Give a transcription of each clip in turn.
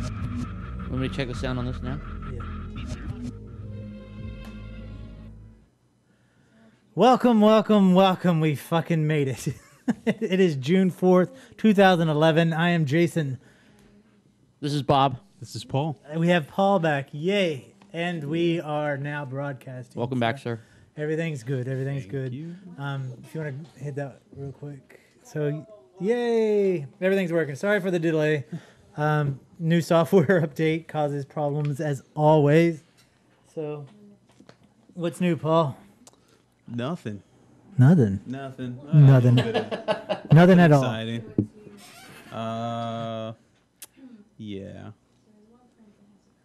Want me to check the sound on this now? Yeah. Welcome, welcome, welcome. We fucking made it. It is June 4th, 2011. I am Jason. This is Bob. This is Paul. We have Paul back. Yay. And we are now broadcasting. Welcome back, sir. Everything's good. Everything's good. you. If you want to hit that real quick. So, yay. Everything's working. Sorry for the delay. New software update causes problems as always. So, what's new, Paul? Nothing. Nothing. Nothing. Nothing. Nothing at all. Exciting. Yeah.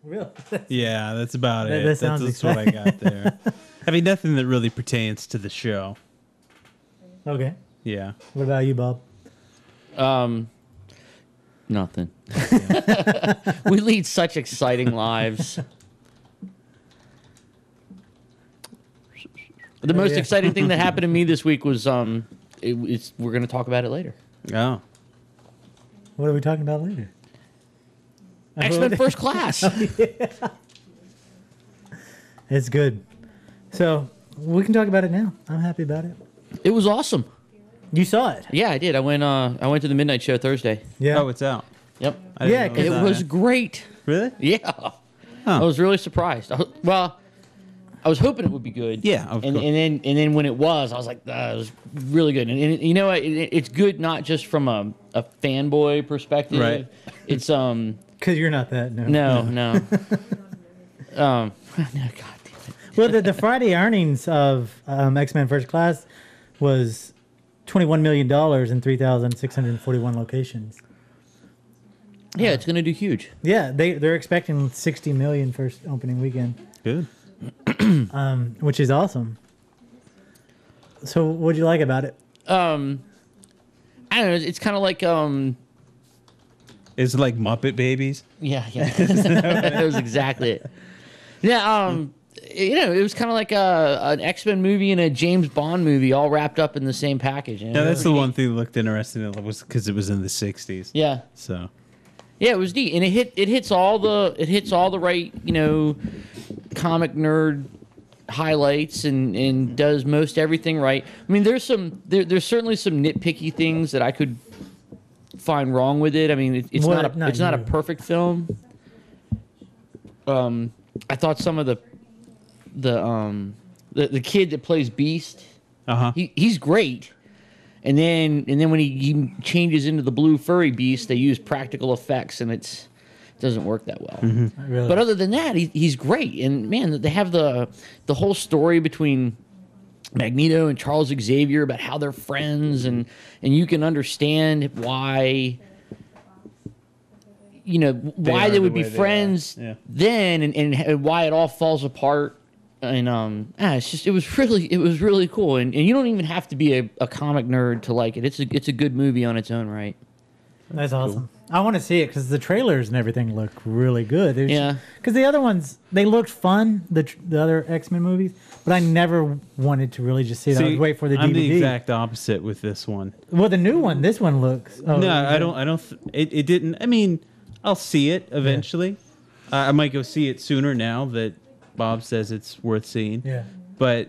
Really? Yeah, that's about That- it. that sounds That's what I got there. I mean, nothing that really pertains to the show. Okay. Yeah. What about you, Bob? Nothing. We lead such exciting lives. The most yeah. exciting thing that happened to me this week was we're going to talk about it later. Oh. What are we talking about later? X-Men First Class. It's good. So we can talk about it now. I'm happy about it. It was awesome. You saw it? Yeah, I did. I went to the midnight show Thursday. Yeah. Oh, it's out. Yep. I didn't Yeah, know 'cause It that. was great. Really? Yeah. I was really surprised. I was hoping it would be good. Yeah, of and course. then when it was, I was like, it was really good. And you know what? It's good not just from a fanboy perspective. Right. It's Because you're not that. No. no. No, God damn it. Well, the Friday earnings of X-Men First Class was $21 million in 3,641 locations. Yeah, it's gonna do huge. Yeah, they're expecting 60 million first opening weekend, Good. which is awesome. So, what'd you like about it? I don't know. It's kind of like It's like Muppet Babies. yeah. That was exactly it. Yeah. It was kind of like an X-Men movie and a James Bond movie all wrapped up in the same package. You know? Yeah, that's the one thing that looked interesting. Was because it was in the '60s. Yeah. So. Yeah, it was neat, and it hits all the right comic nerd highlights and does most everything right. I mean, there's certainly some nitpicky things that I could find wrong with it. I mean, it's not a perfect film. I thought some of the kid that plays Beast, he's great. And then when he changes into the blue furry beast, they use practical effects, and it doesn't work that well. Mm-hmm. Really? But other than that, he's great. And man, they have the whole story between Magneto and Charles Xavier about how they're friends, and you can understand why why they would be friends then, and why it all falls apart. And it was really cool, and you don't even have to be a comic nerd to like it. It's a good movie on its own right. That's awesome. I want to see it because the trailers and everything look really good. Yeah. Because the other ones, they looked fun, the other X-Men movies, but I never wanted to really just see it. I would wait for the DVD. I'm the exact opposite with this one. Well, the new one, this one looks... Oh, No, I don't. It didn't. I mean, I'll see it eventually. I might go see it sooner now that Bob says it's worth seeing. Yeah. But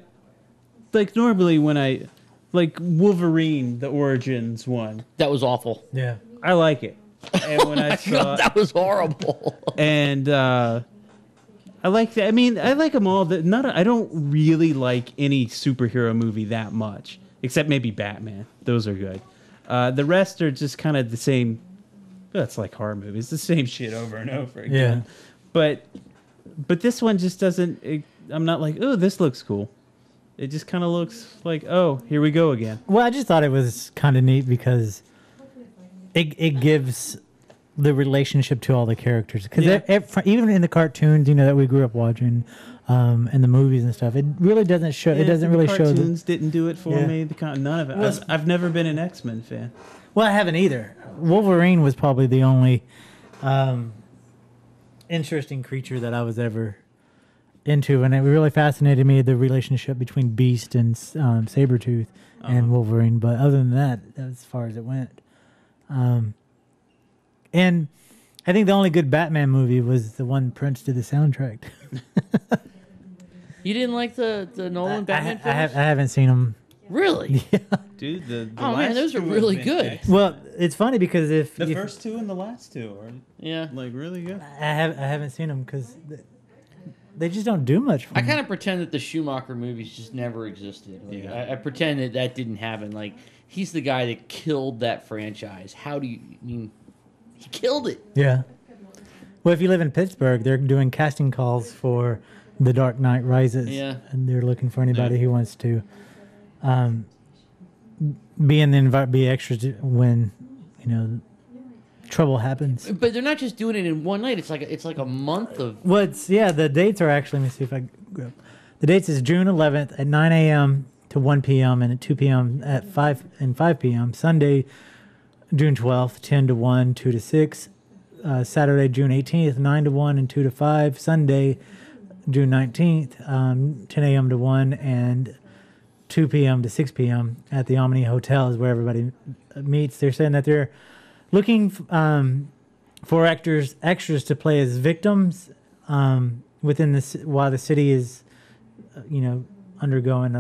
like normally when I like Wolverine, the Origins one, That was awful. Yeah. I like it. And when I saw That was horrible. and I like that. I mean, I like them all. I don't really like any superhero movie that much, except maybe Batman. Those are good. The rest are just kind of the same. That's like horror movies, the same shit over and over again. Yeah. But this one just doesn't. I'm not like, oh, this looks cool. It just kind of looks like, oh, here we go again. Well, I just thought it was kind of neat because it gives the relationship to all the characters. Because even in the cartoons, that we grew up watching, and the movies and stuff, it really doesn't show. Yeah, it doesn't really show. Cartoons didn't do it for Yeah. me. None of it. Well, I've never been an X-Men fan. Well, I haven't either. Wolverine was probably the only interesting creature that I was ever into, and it really fascinated me, the relationship between Beast and Sabretooth and Wolverine. But other than that, as far as it went, and I think the only good Batman movie was the one Prince did the soundtrack to. You didn't like the Nolan Batman I films? haven't seen them. Really? Dude, the Oh last man, those are two have really been good. excellent. Well, it's funny because if The first two and the last two are Yeah. like really good. I haven't seen them because they just don't do much for I me. kind of pretend that the Schumacher movies just never existed. Like, Yeah. I pretend that that didn't happen. Like, he's the guy that killed that franchise. How do you, I mean, he killed it. Yeah. Well, if you live in Pittsburgh, they're doing casting calls for The Dark Knight Rises. Yeah. And they're looking for anybody who wants to be extras when, trouble happens. But they're not just doing it in one night. It's like a month of. Well, the dates are actually, let me see if I grab. The dates is June 11th at 9 a.m. to 1 p.m. and at 2 p.m. at 5 p.m. Sunday, June 12th, 10 to 1, 2 to 6. Saturday, June 18th, 9 to 1 and 2 to 5. Sunday, June 19th, 10 a.m. to 1 and 2 p.m. to 6 p.m. at the Omni Hotel is where everybody meets. They're saying that they're looking for extras to play as victims within while the city is, undergoing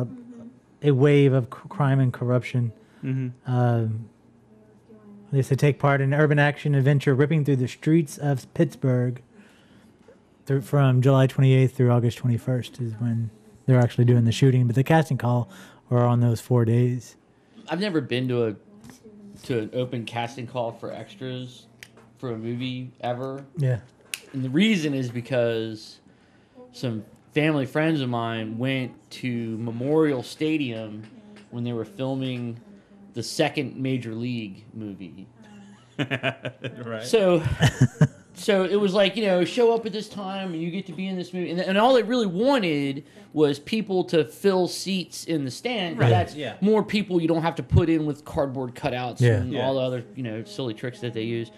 a wave of crime and corruption. Mm-hmm. They said take part in urban action adventure ripping through the streets of Pittsburgh from July 28th through August 21st is when they're actually doing the shooting. But the casting call are on those 4 days. I've never been to an open casting call for extras for a movie ever. Yeah. And the reason is because some family friends of mine went to Memorial Stadium when they were filming the second Major League movie. Right. So it was like, show up at this time and you get to be in this movie. And all they really wanted was people to fill seats in the stand. Right. That's Yeah. more people you don't have to put in with cardboard cutouts Yeah. and all the other, silly tricks that they use.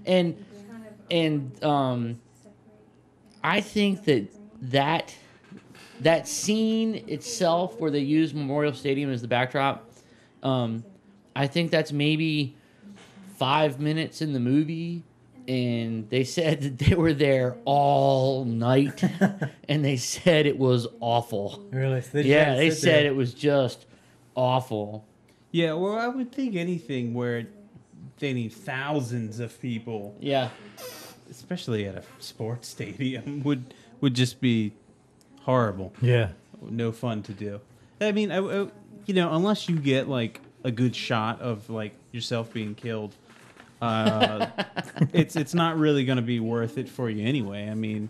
And I think that scene itself where they use Memorial Stadium as the backdrop, I think that's maybe 5 minutes in the movie, and they said that they were there all night, and they said it was awful. Really? So They said it was just awful. Yeah, well, I would think anything where they need thousands of people, Yeah. especially at a sports stadium, would just be horrible. Yeah. No fun to do. I mean, unless you get like a good shot of like yourself being killed, it's not really going to be worth it for you anyway. I mean,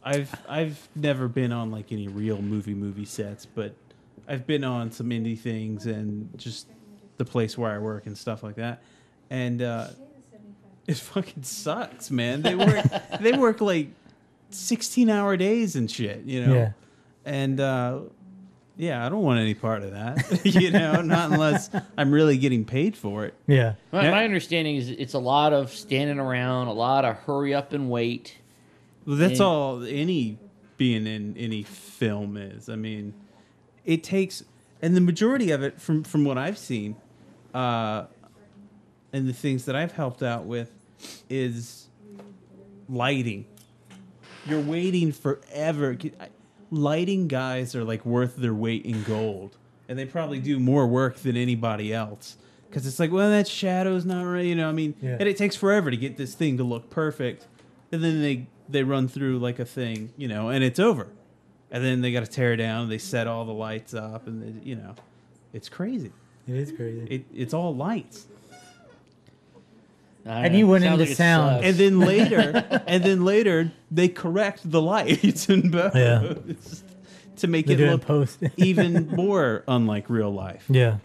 I've never been on like any real movie sets, but I've been on some indie things and just the place where I work and stuff like that, and it fucking sucks, man. They work like 16-hour days and shit, Yeah. and I don't want any part of that, not unless I'm really getting paid for it. Yeah. My understanding is it's a lot of standing around, a lot of hurry up and wait. Well, that's And- all any being in any film is. I mean, it takes, and the majority of it, from what I've seen, and the things that I've helped out with, is lighting. You're waiting forever. Lighting guys are like worth their weight in gold, and they probably do more work than anybody else. Because it's like, well, that shadow's not right, I mean, Yeah. and it takes forever to get this thing to look perfect, and then they run through like a thing, and it's over, and then they got to tear it down. They set all the lights up, and it's crazy. It is crazy. It's all lights. And you went Sounds into like it sound. sucks. And then later, they correct the lights and both Yeah. to make They it do it in look post. even more unlike real life. Yeah.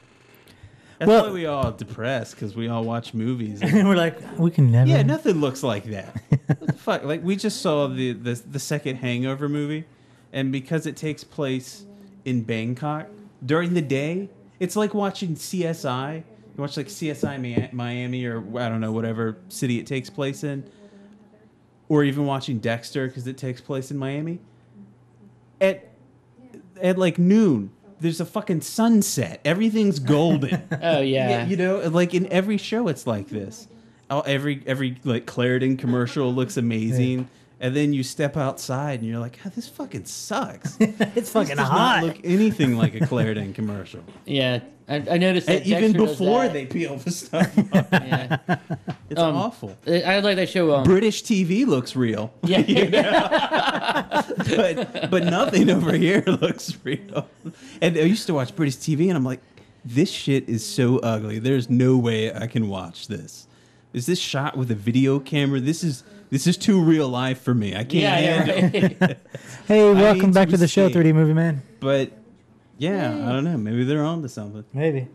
That's Well- why we all depressed, because we all watch movies. And we're like, we can never. Yeah, nothing looks like that. What the fuck? Like, we just saw the second Hangover movie, and because it takes place in Bangkok during the day, it's like watching CSI. You watch like CSI Miami, or I don't know, whatever city it takes place in, or even watching Dexter because it takes place in Miami. At like noon, there's a fucking sunset. Everything's golden. Oh, yeah. Like in every show, it's like this. every like Claritin commercial looks amazing. And then you step outside and you're like, oh, this fucking sucks. It's fucking Does hot. not look anything like a Claritin commercial. Yeah, I noticed that. And even Dexter does before that. they peel the stuff off. Yeah. It's awful. I like that show. British TV looks real. Yeah. but nothing over here looks real. And I used to watch British TV and I'm like, this shit is so ugly. There's no way I can watch this. Is this shot with a video camera? This is too real life for me. I can't handle it. Right. Hey, I welcome hate back to to the show, see. 3D Movie Man. But yeah, I don't know. Maybe they're on to something. Maybe.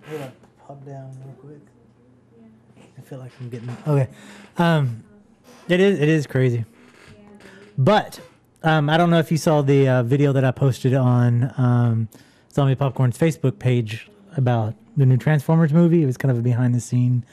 Hold on, pop down real quick. I feel like I'm getting okay. It is crazy. But I don't know if you saw the video that I posted on Zombie Popcorn's Facebook page about the new Transformers movie. It was kind of a behind the scene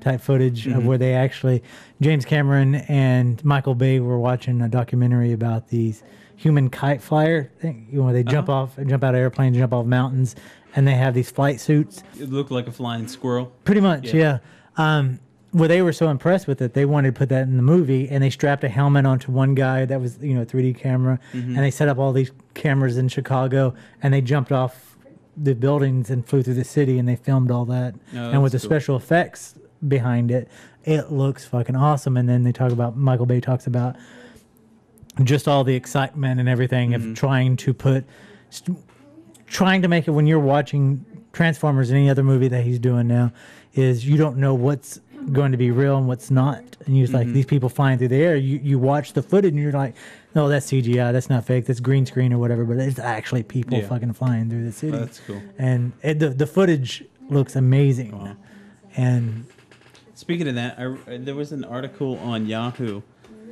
type footage of where they actually, James Cameron and Michael Bay were watching a documentary about these human kite flyer thing, where they jump out of airplanes, jump off mountains, and they have these flight suits. It looked like a flying squirrel. Pretty much, yeah. Where they were so impressed with it, they wanted to put that in the movie, and they strapped a helmet onto one guy that was, a 3D camera, and they set up all these cameras in Chicago, and they jumped off the buildings and flew through the city, and they filmed all that. Oh, and with the that's cool. special effects behind it, it looks fucking awesome. And then they talk about, Michael Bay talks about just all the excitement and everything of trying to make it, when you're watching Transformers and any other movie that he's doing now, is you don't know what's going to be real and what's not. And you're just like, these people flying through the air, you watch the footage and you're like, no, that's CGI, that's not fake, that's green screen or whatever, but it's actually people fucking flying through the city. Oh, that's cool. And the footage looks amazing. Wow. And Speaking of that, there was an article on Yahoo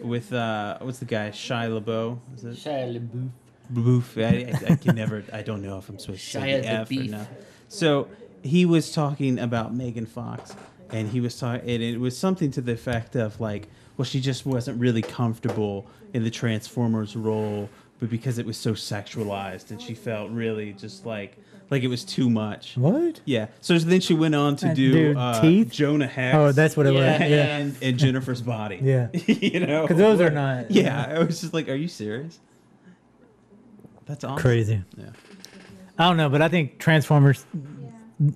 with what's the guy, Shia LaBeouf? Is it Shia LaBeouf. LaBeouf? I can never. I don't know if I'm supposed to say Shia the F or LaBeouf. not. So he was talking about Megan Fox, and he was talking, and it was something to the effect of like, well, she just wasn't really comfortable in the Transformers role, but because it was so sexualized, and she felt really just like it was too much. what? Yeah. So then she went on to do Teeth? Jonah Hex. Oh, that's what it Yeah. was. Yeah. And Jennifer's Body. Yeah. Because those are not- Yeah, I was just like, are you serious? That's awesome. Crazy. Yeah. I don't know, but I think Transformers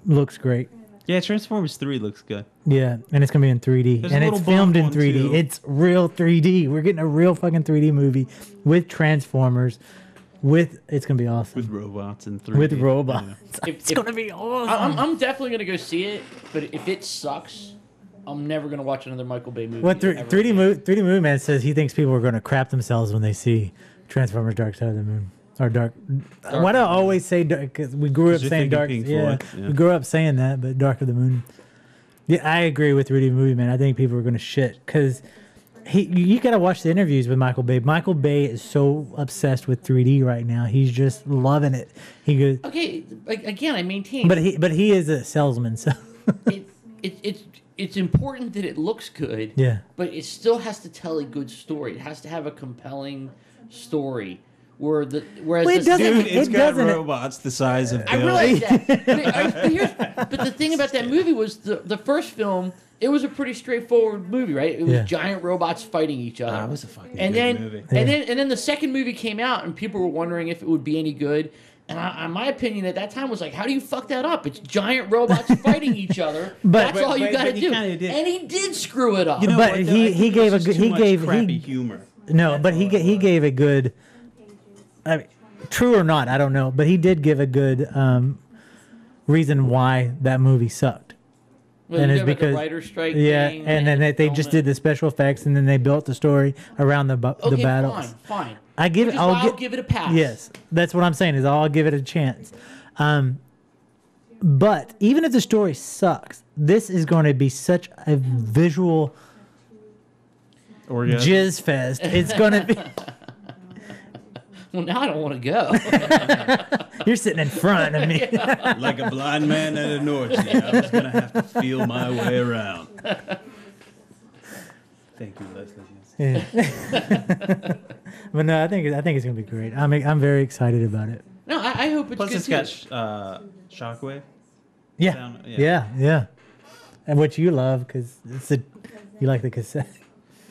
looks great. Yeah, Transformers 3 looks good. Yeah, and it's gonna be in 3D, There's a and it's little filmed in bump on 3D. too. It's real 3D. We're getting a real fucking 3D movie with Transformers. It's gonna be awesome With robots and 3D. with robots. Yeah. It's gonna be awesome. I'm definitely gonna go see it, but if it sucks, I'm never gonna watch another Michael Bay movie. What ever again. 3D Movie Man says he thinks people are gonna crap themselves when they see Transformers: Dark Side of the Moon or Dark. Why do I always say Dark? Because we grew up you're saying thinking Dark. Pink Yeah, Floyd, yeah. we grew up saying that, but Dark of the Moon. Yeah, I agree with 3D Movie Man. I think people are gonna shit because. You gotta watch the interviews with Michael Bay. Michael Bay is so obsessed with 3D right now. He's just loving it. He goes, Okay, like again, I maintain. but he is a salesman, so it's important that it looks good. yeah. But it still has to tell a good story. It has to have a compelling story. Whereas Well, it the doesn't- Dude, it's It got doesn't- robots the size of I Bill. realize that. But the thing about that movie was the first film. It was a pretty straightforward movie, right? It was Yeah. giant robots fighting each other. It was a fucking and good then movie. and then the second movie came out, and people were wondering if it would be any good. And my opinion at that time was like, how do you fuck that up? It's giant robots fighting each other. That's all you but got to he do. kinda did. And he did screw it up. You know But what, though? he I think gave it a was good- just he too much gave- he- crappy humor. No, but he gave a good. I mean, true or not, I don't know, but he did give a good reason why that movie sucked. Well, and you it's know about the because- writer strike Yeah, thing, and then they just did the special effects, and then they built the story around the okay, battles. Fine. I give Which it. is why I'll give it a pass. Yes, that's what I'm saying. Is I'll give it a chance. But even if the story sucks, this is going to be such a visual Orgasm. jizz fest. It's going to be. Well, now I don't want to go. You're sitting in front of me. Like a blind man at an orgy. I was gonna have to feel my way around. Thank you, Leslie. Yeah. But no, I think it's going to be great. I'm very excited about it. No, I hope it's Plus, good it's too. got Shockwave. Yeah, Sound- yeah, yeah. and which you love because you like the cassette.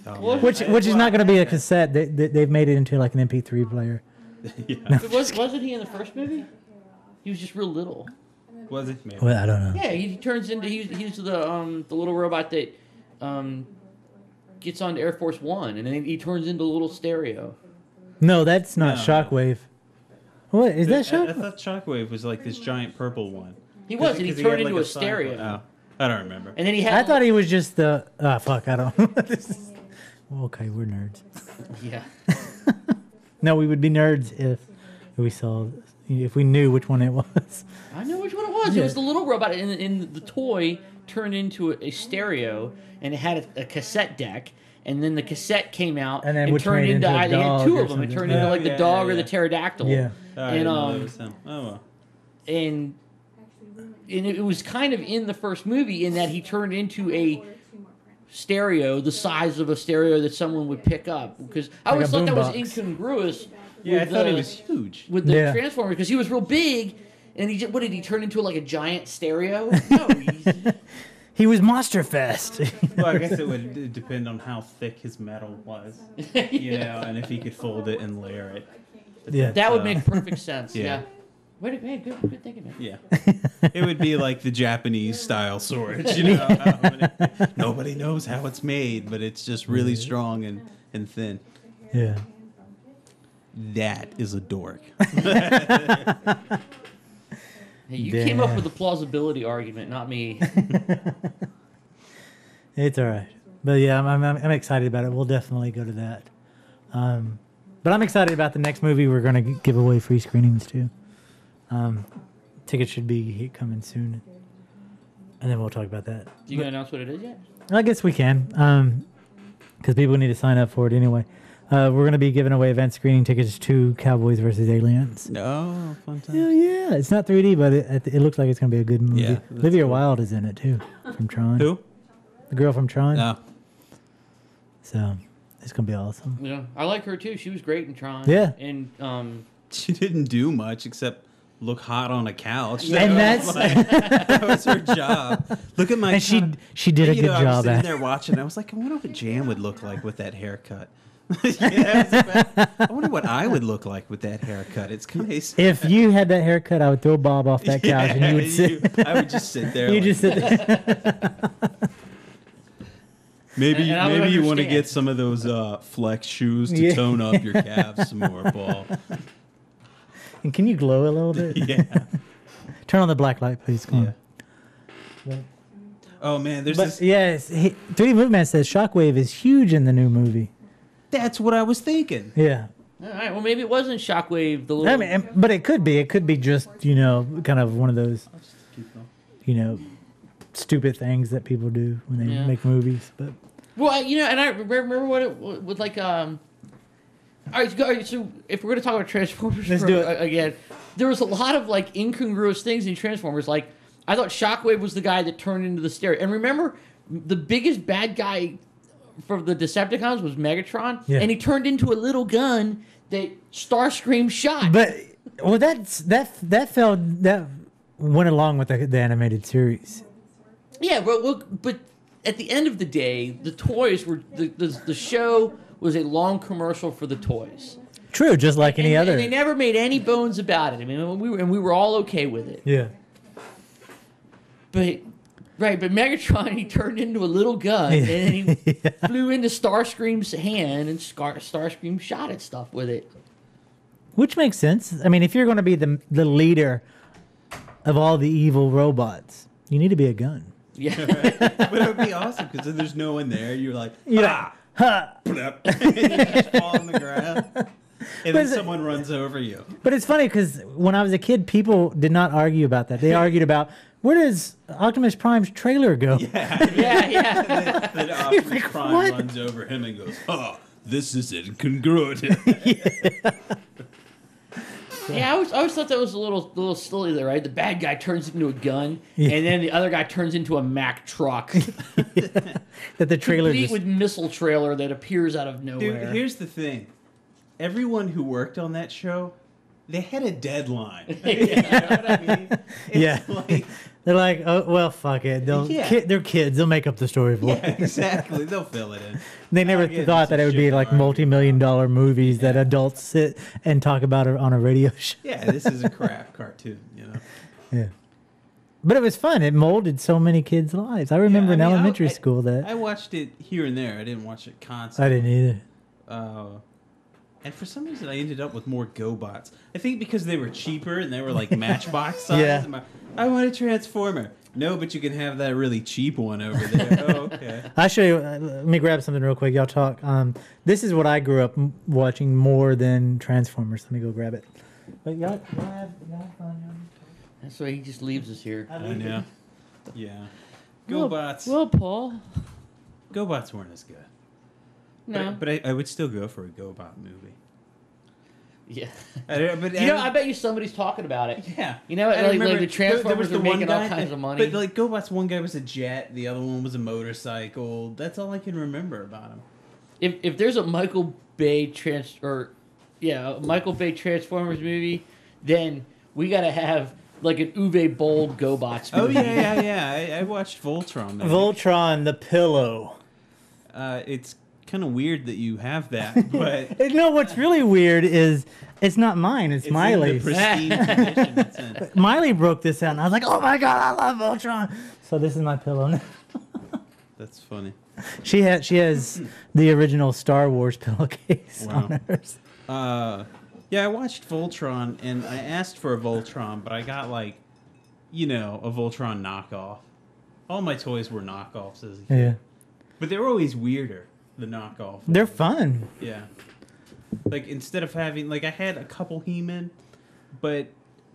Oh, Which is not going to be a cassette. They've made it into like an MP3 player. Yeah. But wasn't he in the first movie? He was just real little. Was it? Maybe. Well, I don't know. Yeah, he turns into he's the little robot that gets onto Air Force One, and then he turns into a little stereo. No, that's not No. Shockwave. What is that? I Shockwave? thought Shockwave was like this giant purple one. He was, and he turned had, into like, a stereo. Oh, I don't remember. And then he had. I thought he was just the. Fuck! I don't. Okay, we're nerds. Yeah. No, we would be nerds if we knew which one it was. I know which one it was. Yeah. It was the little robot, and the toy turned into a stereo, and it had a cassette deck. And then the cassette came out And then and which turned made into into a they had dog two or of them. It something. turned into Oh, like the yeah, dog yeah, or the yeah. pterodactyl. Yeah. Oh, I didn't know that was him. Oh well. And it was kind of in the first movie in that he turned into a stereo the size of a stereo that someone would pick up, because I always Like a thought that was boombox. incongruous Yeah, I with thought the, he was huge. with the Yeah. Transformers, because he was real big, and he just, what did he turn into, like a giant stereo? No, He was Monster Fest. Well, I guess it would depend on how thick his metal was, you know, and if he could fold it and layer it. But Yeah. that would make perfect sense. Yeah. Yeah. Wait, hey, good thinking, man. Yeah, it would be like the Japanese style sword. You know, nobody knows how it's made, but it's just really strong and thin. Yeah. That is a dork. Hey, you came up Damn. with the plausibility argument, not me. It's all right. But yeah, I'm excited about it. We'll definitely go to that. But I'm excited about the next movie. We're going to give away free screenings too. Tickets should be coming soon. And then we'll talk about that. You gonna announce what it is yet? I guess we can. Because people need to sign up for it anyway. We're going to be giving away event screening tickets to Cowboys versus Aliens. No, fun time. Hell yeah. It's not 3D, but it looks like it's going to be a good movie. Yeah, that's Olivia cool. Wilde is in it too, from Tron. Who? The girl from Tron. No. So it's going to be awesome. Yeah, I like her too. She was great in Tron. Yeah. And She didn't do much except look hot on a couch. And that's That was her job. Look at my. and she did a You good know, I was job sitting at there watching. I was like, I wonder what Jan would look like with that haircut. I wonder what I would look like with that haircut. It's kind of. If you had that haircut, I would throw Bob off that couch and you would sit. I would just sit there. You like, just sit there. maybe And I would maybe you want to understand. get some of those flex shoes to Yeah. tone up your calves some more, Paul. And can you glow a little bit? Yeah. Turn on the black light, please. Come on. Oh man, there's But this. yes, 3D Movie Man says Shockwave is huge in the new movie. That's what I was thinking. Yeah. all right, well maybe it wasn't Shockwave. The little. I mean, but it could be. It could be just, kind of one of those, stupid things that people do when they Yeah. make movies. But Well, and I remember what it was like. All right, so if we're gonna talk about Transformers Let's do it. again, there was a lot of like incongruous things in Transformers. Like I thought Shockwave was the guy that turned into the stereo. And remember, the biggest bad guy for the Decepticons was Megatron, Yeah. and he turned into a little gun that Starscream shot. that went along with the animated series. Yeah, but at the end of the day, the toys were the show was a long commercial for the toys. True, just like any other. And they never made any bones about it. I mean, we were all okay with it. Yeah. But Megatron, he turned into a little gun, and then he flew into Starscream's hand, and Starscream shot at stuff with it. Which makes sense. I mean, if you're going to be the leader of all the evil robots, you need to be a gun. Yeah. But it would be awesome because then there's no one there. You're like, You're ah, Ha! blip. You just fall on the ground, and then is it- someone runs over you. But it's funny because when I was a kid, people did not argue about that. They argued about where does Optimus Prime's trailer go? yeah. Then Optimus like, Prime what? runs over him and goes, "Oh, this is incongruent." Yeah, I always thought that was a little silly there, right? The bad guy turns into a gun, and then the other guy turns into a Mack truck. That the trailer Complete just with missile trailer that appears out of nowhere. Dude, here's the thing: everyone who worked on that show, they had a deadline. You know what I mean? It's Yeah. like They're like, oh well, fuck it. They're kids. They'll make up the story for Yeah, it. exactly. They'll fill it in. They never thought that it would be like multi-million-dollar movies that adults sit and talk about on a radio show. Yeah, this is a crap cartoon, you know. Yeah. But it was fun. It molded so many kids' lives. I remember in elementary school that I watched it here and there. I didn't watch it constantly. I didn't either. And for some reason, I ended up with more GoBots. I think because they were cheaper and they were like Matchbox size. Yeah. I want a Transformer. No, but you can have that really cheap one over there. Oh, okay. I'll show you. Let me grab something real quick. Y'all talk. This is what I grew up watching more than Transformers. Let me go grab it. But y'all have fun. That's why he just leaves us here. I know. Yeah. GoBots. Well, Paul. GoBots weren't as good. No. But I would still go for a GoBot movie. Yeah. But I bet you somebody's talking about it. Yeah. You know, like the Transformers there are was making all kinds of money. But like GoBots, one guy was a jet, the other one was a motorcycle. That's all I can remember about him. If there's a Michael Bay Transformers movie, then we gotta have like an Uwe Boll GoBots movie. Oh yeah. I watched Voltron. Maybe. Voltron, the pillow. It's kind of weird that you have that, but No, what's really weird is it's not mine. It's Miley's. In the pristine condition it's in. Miley broke this out, and I was like, "Oh my god, I love Voltron!" So this is my pillow now. That's funny. She has the original Star Wars pillowcase on hers. Yeah, I watched Voltron, and I asked for a Voltron, but I got like, a Voltron knockoff. All my toys were knockoffs as a kid. Yeah, But they were always weirder, the knockoff. they're fun. Yeah. Like, instead of having... Like, I had a couple He-Men, but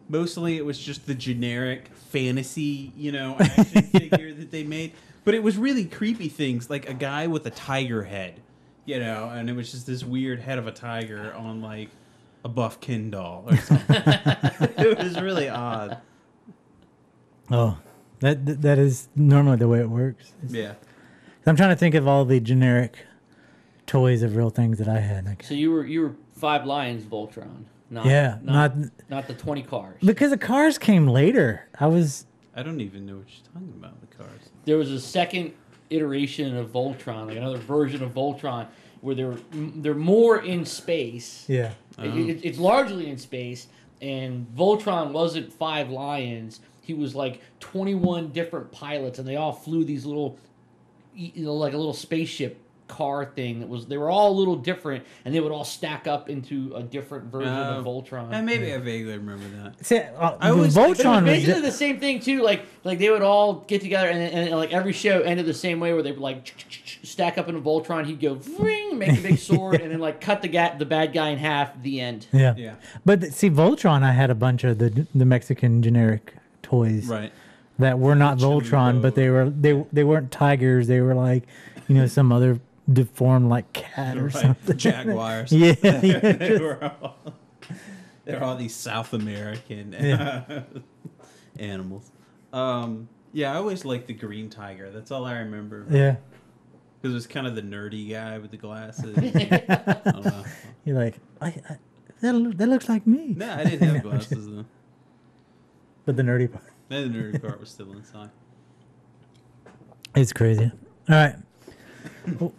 mostly it was just the generic fantasy, action figure that they made. But it was really creepy things, like a guy with a tiger head, and it was just this weird head of a tiger on, like, a buff Ken doll or something. It was really odd. Oh, that is normally the way it works. Yeah. I'm trying to think of all the generic toys of real things that I had. So you were Five Lions Voltron, not the 20 cars. Because the cars came later. I don't even know what you're talking about, the cars. There was a second iteration of Voltron, like another version of Voltron, where they're more in space. Yeah. It's largely in space, and Voltron wasn't Five Lions. He was like 21 different pilots, and they all flew these little, like a little spaceship car thing they were all a little different, and they would all stack up into a different version of Voltron. And maybe I vaguely remember that. See, Voltron was basically the same thing too. Like they would all get together, and like every show ended the same way, where they would like stack up in a Voltron. He'd go ring, make a big sword, and then like cut the bad guy in half. The end. Yeah. But see, Voltron, I had a bunch of the Mexican generic toys, right? That were not Voltron, but they weren't tigers. They were like, some other deformed like cat or something. Jaguars. Yeah. They're all these South American animals. Yeah, I always liked the green tiger. That's all I remember. Yeah. Because it was kind of the nerdy guy with the glasses. I don't know. You're like, that looks like me. No, I didn't have glasses though. But the nerdy part. The nerdy part was still inside. It's crazy. All right. Well,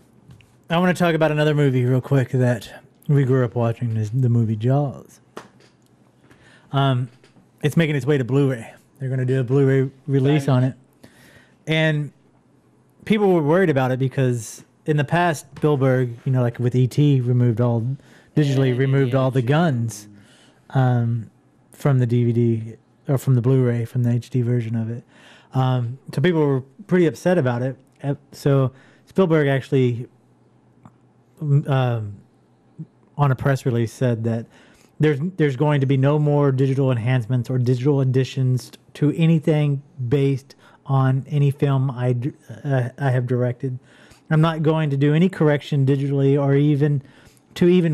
I want to talk about another movie real quick that we grew up watching, is the movie Jaws. It's making its way to Blu-ray. They're going to do a Blu-ray release on it. And people were worried about it because in the past, Spielberg, like with E.T., removed all the guns from the DVD or from the Blu-ray, from the HD version of it. So people were pretty upset about it. So Spielberg actually, on a press release, said that there's going to be no more digital enhancements or digital additions to anything based on any film I have directed. I'm not going to do any correction digitally or even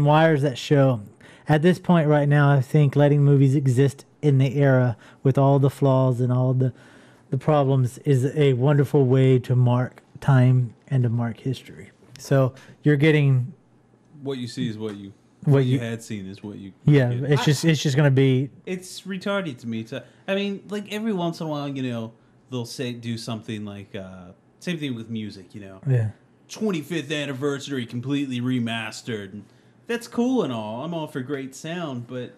wires that show. At this point right now, I think letting movies exist in the era with all the flaws and all the problems is a wonderful way to mark time and to mark history. So you're getting what you see is what you had seen is what you yeah get. It's just going to be, it's retarded to me. I mean, like every once in a while, they'll do something like same thing with music, you know. Yeah. 25th anniversary completely remastered. And that's cool and all. I'm all for great sound, but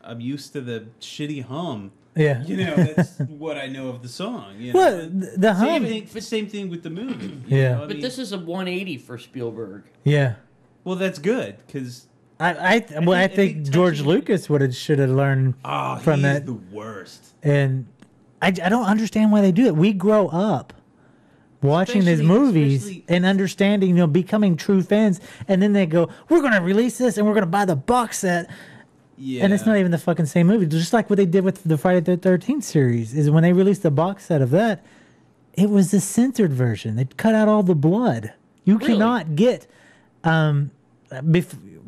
I'm used to the shitty hum. Yeah. You know, that's what I know of the song. You know? Well, the hum. Same thing with the movie. Yeah. But this is a 180 for Spielberg. Yeah. Well, that's good because I think George Lucas should have learned from he's that. the worst. And I don't understand why they do it. We grow up watching these movies and understanding, you know, becoming true fans, and then they go, "We're going to release this, and we're going to buy the box set." Yeah. And it's not even the fucking same movie. Just like what they did with the Friday the 13th series, is when they released the box set of that, it was the censored version. They cut out all the blood. You cannot get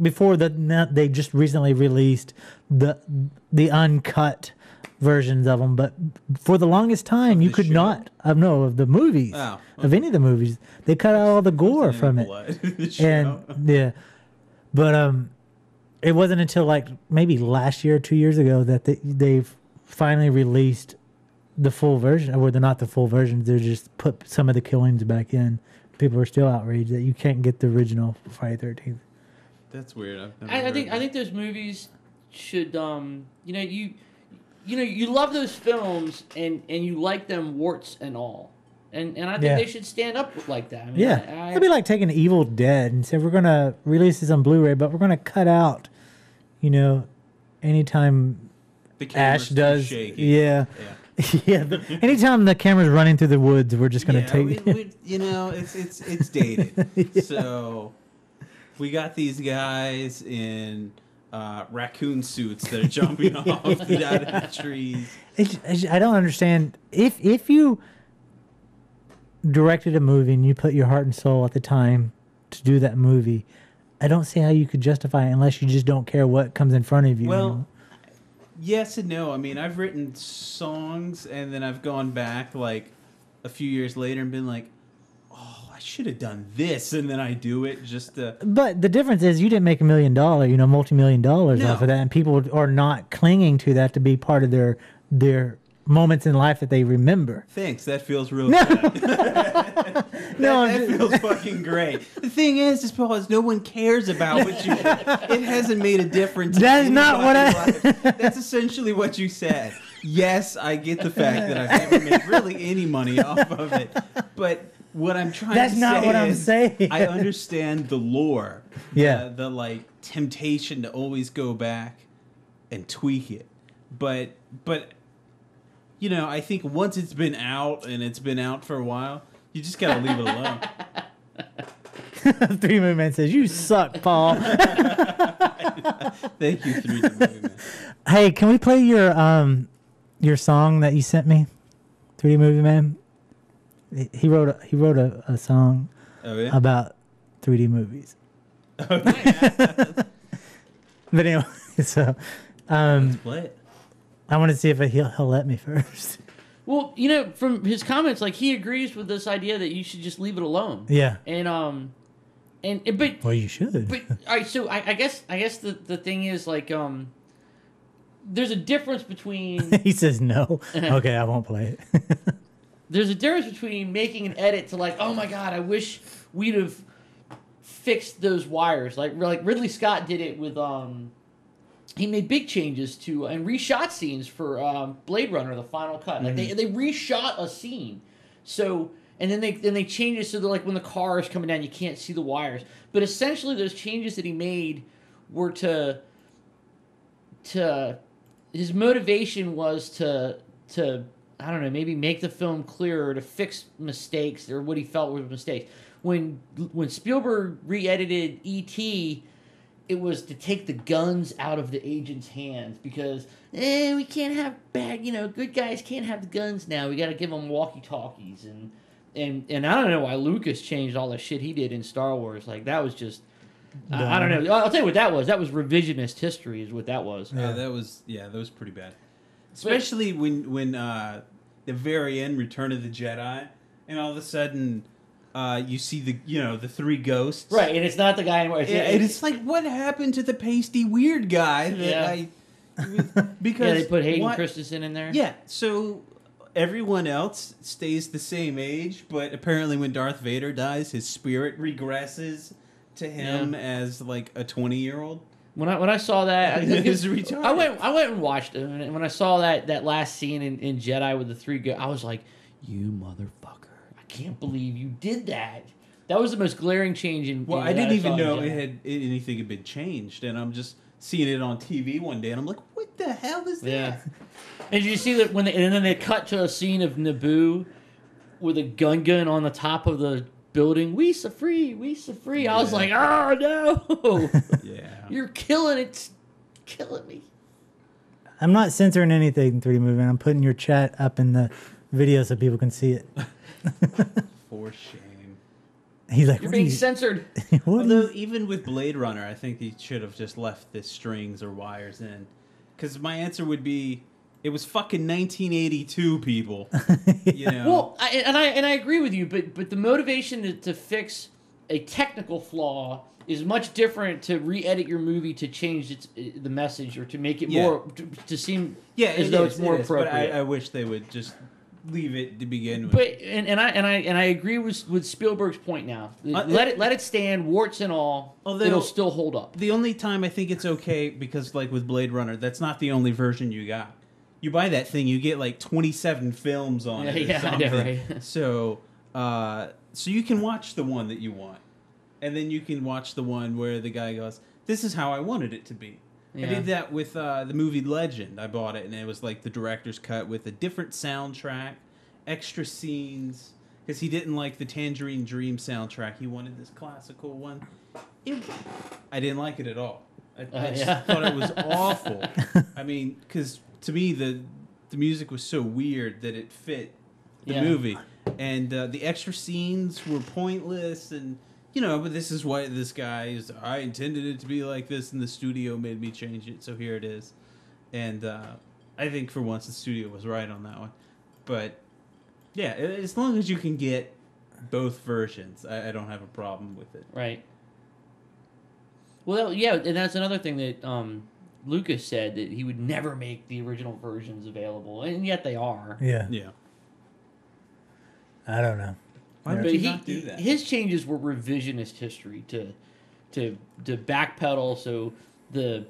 before they just recently released the uncut versions of them, but for the longest time you could not of the movies of any of the movies. They cut out all the gore from it. And yeah, but it wasn't until like maybe last year or 2 years ago that they've finally released the full version, or they're not the full version, they just put some of the killings back in. People are still outraged that you can't get the original Friday 13th. That's weird. I think those movies should you love those films and you like them warts and all. And I think they should stand up like that. I mean, it'd be like taking Evil Dead and say, we're going to release this on Blu-ray, but we're going to cut out, you know, anytime Ash does. Yeah. Anytime the camera's running through the woods, we're just going to take you know, it's dated. So we got these guys in raccoon suits that are jumping off out of the trees. I don't understand. If you directed a movie and you put your heart and soul at the time to do that movie, I don't see how you could justify it unless you just don't care what comes in front of you. Well, yes and no. I mean, I've written songs and then I've gone back like a few years later and been like, oh, I should have done this, and then I do it just to... But the difference is you didn't make $1 million, multi-million dollars off of that, and people are not clinging to that to be part of their moments in life that they remember. Thanks, that feels real good. that feels fucking great. The thing is because no one cares about what you did. It hasn't made a difference. That's not what That's essentially what you said. Yes, I get the fact that I've never made really any money off of it, but what I'm trying to say is... That's not what I'm saying. I understand the lore. Yeah. The like temptation to always go back and tweak it. But you know, I think once it's been out and it's been out for a while, you just gotta leave it alone. 3 Movie Man says, "You suck, Paul." Thank you, 3 Movie Man. Hey, can we play your song that you sent me, 3D Movie Man? He wrote a song about 3D movies. Oh, yeah. But anyway, so let's play it. I want to see if he'll let me first. Well, you know, from his comments, like he agrees with this idea that you should just leave it alone. Yeah. But well, you should. But all right, so I guess the thing is like there's a difference between. He says no. Okay, I won't play it. There's a difference between making an edit to like, oh my god, I wish we'd have fixed those wires. Like Ridley Scott did it with he made big changes to and reshot scenes for Blade Runner, the final cut. Like they reshot a scene, so and then they changed it so that like when the car is coming down, you can't see the wires. But essentially, those changes that he made were to his motivation was to I don't know, maybe make the film clearer, to fix mistakes or what he felt were mistakes. When Spielberg re-edited E.T., it was to take the guns out of the agent's hands because we can't have good guys can't have the guns now. We got to give them walkie-talkies and I don't know why Lucas changed all the shit he did in Star Wars. Like that was just I don't know. I'll tell you what that was. That was revisionist history, is what that was. That was pretty bad. Especially when the very end, Return of the Jedi, and all of a sudden. You see the 3 ghosts, right? And it's not the guy anymore. It's like, what happened to the pasty weird guy? Because they put Hayden Christensen in there. Yeah. So everyone else stays the same age, but apparently when Darth Vader dies, his spirit regresses to him as like a 20-year-old. When I saw that, It's retarded. I went and watched it, and when I saw that last scene in Jedi with the three, I was like, "You motherfucker! I can't believe you did that." That was the most glaring change in. Well, I didn't even know anything had been changed, and I'm just seeing it on TV one day, and I'm like, "What the hell is that?" Yeah. And did you see that and then they cut to a scene of Naboo with a gun on the top of the building? We so free, we so free. Yeah. I was like, oh no, yeah, you're killing it, it's killing me. I'm not censoring anything, 3D movie. I'm putting your chat up in the video so people can see it. For shame. He's like, you're being censored. Although even with Blade Runner, I think he should have just left the strings or wires in, because my answer would be, it was fucking 1982, people. You know. Well, I agree with you, but the motivation to fix a technical flaw is much different to re-edit your movie to change the message or to make it more to seem as though it's more appropriate. But I wish they would just leave it to begin with. But and I agree with Spielberg's point now. Let it stand, warts and all. Although it'll still hold up. The only time I think it's okay, because like with Blade Runner, that's not the only version you got. You buy that thing, you get like 27 films on it. Yeah, I know, right? So you can watch the one that you want, and then you can watch the one where the guy goes, "This is how I wanted it to be." Yeah. I did that with the movie Legend. I bought it, and it was like the director's cut with a different soundtrack, extra scenes, because he didn't like the Tangerine Dream soundtrack. He wanted this classical one. I didn't like it at all. I just thought it was awful. I mean, because to me, the music was so weird that it fit the movie. And the extra scenes were pointless, and, you know, but this is what this guy is. I intended it to be like this, and the studio made me change it, so here it is. And I think for once the studio was right on that one. But, yeah, as long as you can get both versions, I don't have a problem with it. Right. Well, yeah, and that's another thing that Lucas said, that he would never make the original versions available, and yet they are. Yeah. Yeah. I don't know. Why would you not do that? His changes were revisionist history to backpedal so the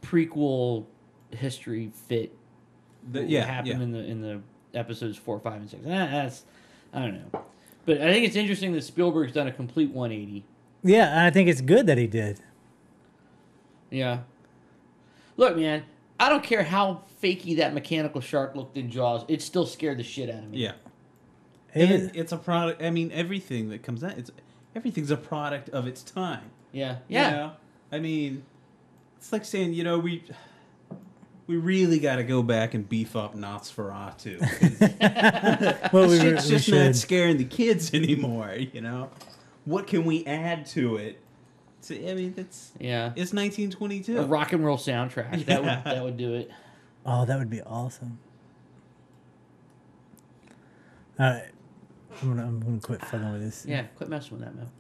prequel history fit what happened in the episodes 4, 5, and 6. That's, I don't know, but I think it's interesting that Spielberg's done a complete 180. Yeah, and I think it's good that he did. Yeah. Look, man, I don't care how fakey that mechanical shark looked in Jaws. It still scared the shit out of me. Yeah. It's a product. I mean, everything that comes out, everything's a product of its time. Yeah. Yeah. You know? I mean, it's like saying, you know, we really got to go back and beef up Nosferatu. Well, it's just not scaring the kids anymore, you know? What can we add to it? I mean, it's 1922. A rock and roll soundtrack. That would do it. Oh, that would be awesome. All right. I'm gonna quit fucking with this. Yeah, quit messing with that, man.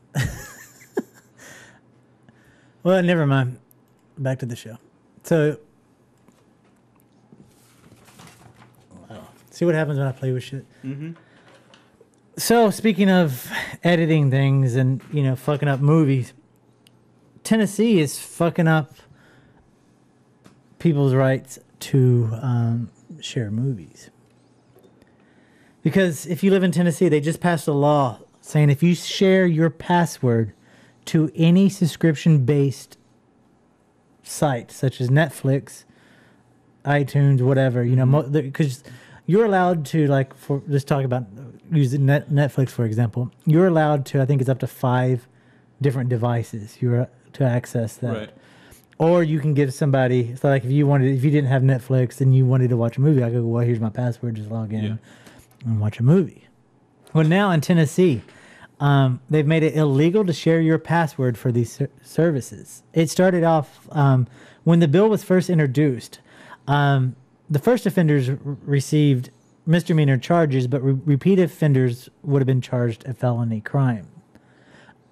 Well, never mind. Back to the show. So, see what happens when I play with shit. Mm-hmm. So, speaking of editing things and, you know, fucking up movies, Tennessee is fucking up people's rights to share movies. Because if you live in Tennessee, they just passed a law saying if you share your password to any subscription-based site, such as Netflix, iTunes, whatever, you know, because you're allowed to, like, let's talk about using Netflix, for example. You're allowed to, I think it's up to 5 different devices you're to access that. Right. Or you can give somebody, so like if you didn't have Netflix and you wanted to watch a movie, I go, well, here's my password, just log in and watch a movie. Well, now in Tennessee, they've made it illegal to share your password for these services. It started off when the bill was first introduced. The first offenders received misdemeanor charges, but repeat offenders would have been charged a felony crime.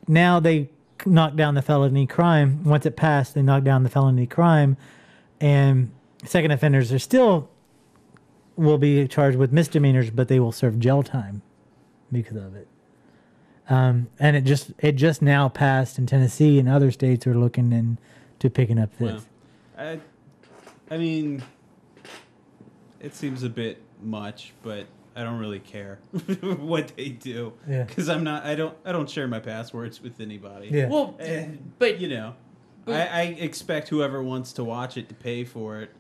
Now they knocked down the felony crime. Once it passed, they knocked down the felony crime, and second offenders are still will be charged with misdemeanors, but they will serve jail time because of it. And it just now passed in Tennessee, and other states are looking into picking up this. Well, I mean, it seems a bit much, but I don't really care what they do because I don't share my passwords with anybody. Yeah. Well, but you know, I expect whoever wants to watch it to pay for it,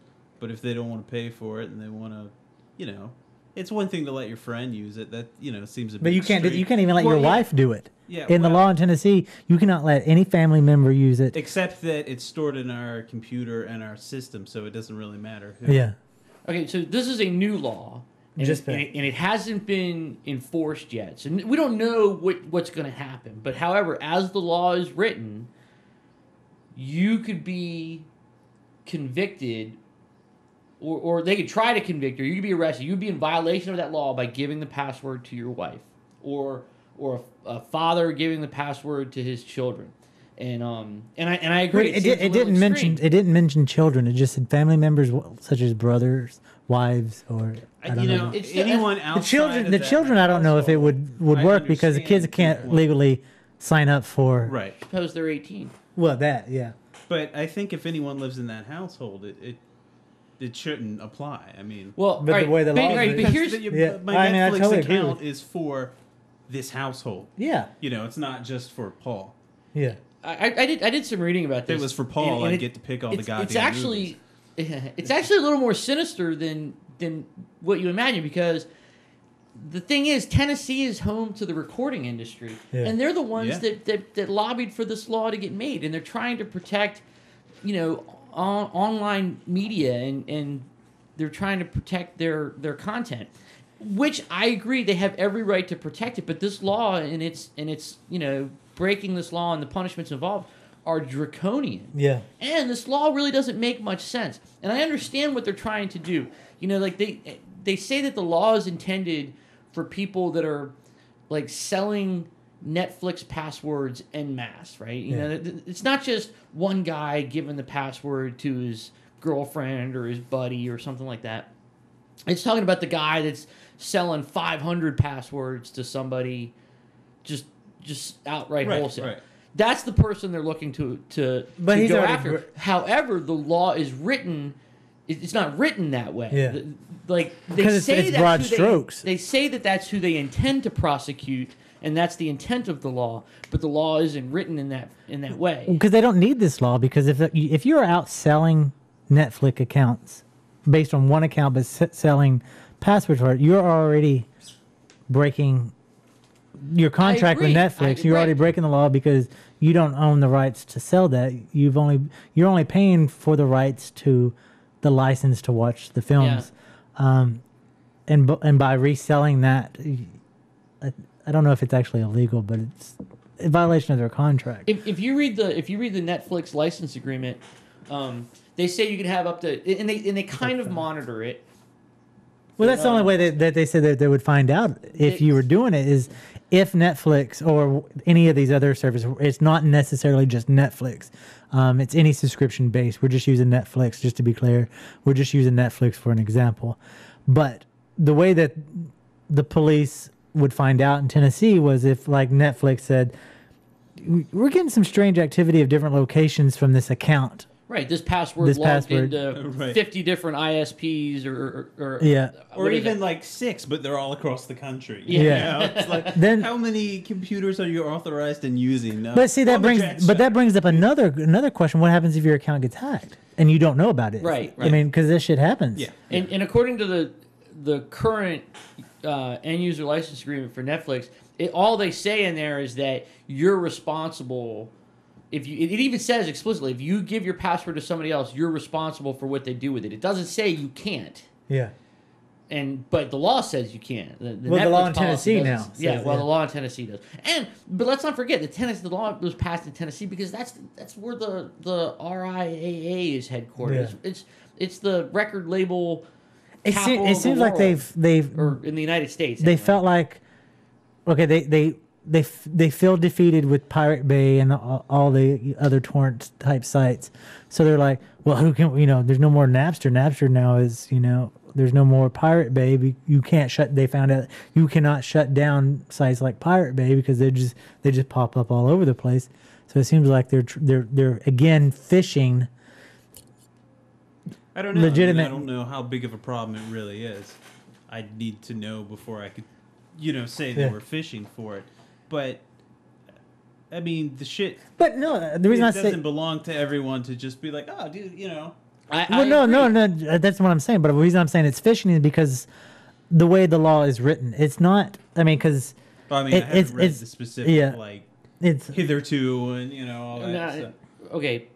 but if they don't want to pay for it and they want to, you know, it's one thing to let your friend use it. That, you know, seems a bit. But you can't even let your wife do it. Yeah, in the law in Tennessee, you cannot let any family member use it. Except that it's stored in our computer and our system, so it doesn't really matter. Yeah. Okay, so this is a new law, and it hasn't been enforced yet. So we don't know what's going to happen. But however, as the law is written, you could be convicted, or they could try to convict you. You could be arrested. You'd be in violation of that law by giving the password to your wife, or a father giving the password to his children. And I agree. It didn't mention children. It just said family members such as brothers, wives, or I don't know. Anyone outside the children. I don't know if it would work because the kids can't legally sign up for. Right. Suppose they're 18. Well, yeah. But I think if anyone lives in that household, it shouldn't apply. I mean, but the way the law is, but here's my Netflix account is for this household. Yeah. You know, it's not just for Paul. Yeah. I did some reading about this. If it was for Paul, I'd get to pick all the goddamn movies. It's actually a little more sinister than what you imagine, because the thing is, Tennessee is home to the recording industry, and they're the ones that lobbied for this law to get made, and they're trying to protect, you know, online media, and they're trying to protect their content, which I agree they have every right to protect it. But this law and its you know, breaking this law and the punishments involved are draconian. Yeah. And this law really doesn't make much sense. And I understand what they're trying to do. You know, like they say that the law is intended for people that are like selling Netflix passwords en masse, right? You know, it's not just one guy giving the password to his girlfriend or his buddy or something like that. It's talking about the guy that's selling 500 passwords to somebody, just outright wholesale. Right. That's the person they're looking to go after. However, the law is written. It's not written that way. Yeah. Like they say it's broad strokes. They say that that's who they intend to prosecute, and that's the intent of the law. But the law isn't written in that way. Because they don't need this law. Because if you're out selling Netflix accounts based on one account, but selling passwords for it, you're already breaking your contract with Netflix. You're already breaking the law because you don't own the rights to sell that. You're only paying for the rights to the license to watch the films. And by reselling that, I don't know if it's actually illegal, but it's a violation of their contract. If you read the Netflix license agreement, they say you can have up to, and they kind of monitor it. Well, that's the only way that they said that they would find out if you were doing it is if Netflix or any of these other services. It's not necessarily just Netflix. It's any subscription base. We're just using Netflix, just to be clear. We're just using Netflix for an example. But the way that the police would find out in Tennessee was if, like, Netflix said, we're getting some strange activity of different locations from this account. Right, this password logged into 50 different ISPs or even like 6, but they're all across the country. Yeah. You know? It's like, then, how many computers are you authorized in using? No. But see, that brings up another question. What happens if your account gets hacked and you don't know about it? Right. I mean, because this shit happens. Yeah. And according to the current end user license agreement for Netflix, all they say in there is that you're responsible. It even says explicitly, if you give your password to somebody else, you're responsible for what they do with it. It doesn't say you can't. Yeah. But the law says you can. The law in Tennessee now. The law in Tennessee does. But let's not forget the law was passed in Tennessee because that's where the RIAA is headquartered. Yeah. It's the record label. It seems like they've or in the United States. They felt like, okay, they feel defeated with Pirate Bay and all the other torrent type sites. So they're like, well, who can, there's no more Napster. Napster now is, there's no more Pirate Bay. You can't shut. They found out you cannot shut down sites like Pirate Bay because they just pop up all over the place. So it seems like they're again fishing. I don't know. Legitimate. I don't know how big of a problem it really is. I'd need to know before I could, say they were fishing for it. But I mean, the shit. But no, the reason it I doesn't say belong to everyone to just be like, oh, dude, no, that's what I'm saying. But the reason I'm saying it's fishing is because the way the law is written, it's not. I mean, because I haven't read the specific it's hitherto and all that stuff. Okay.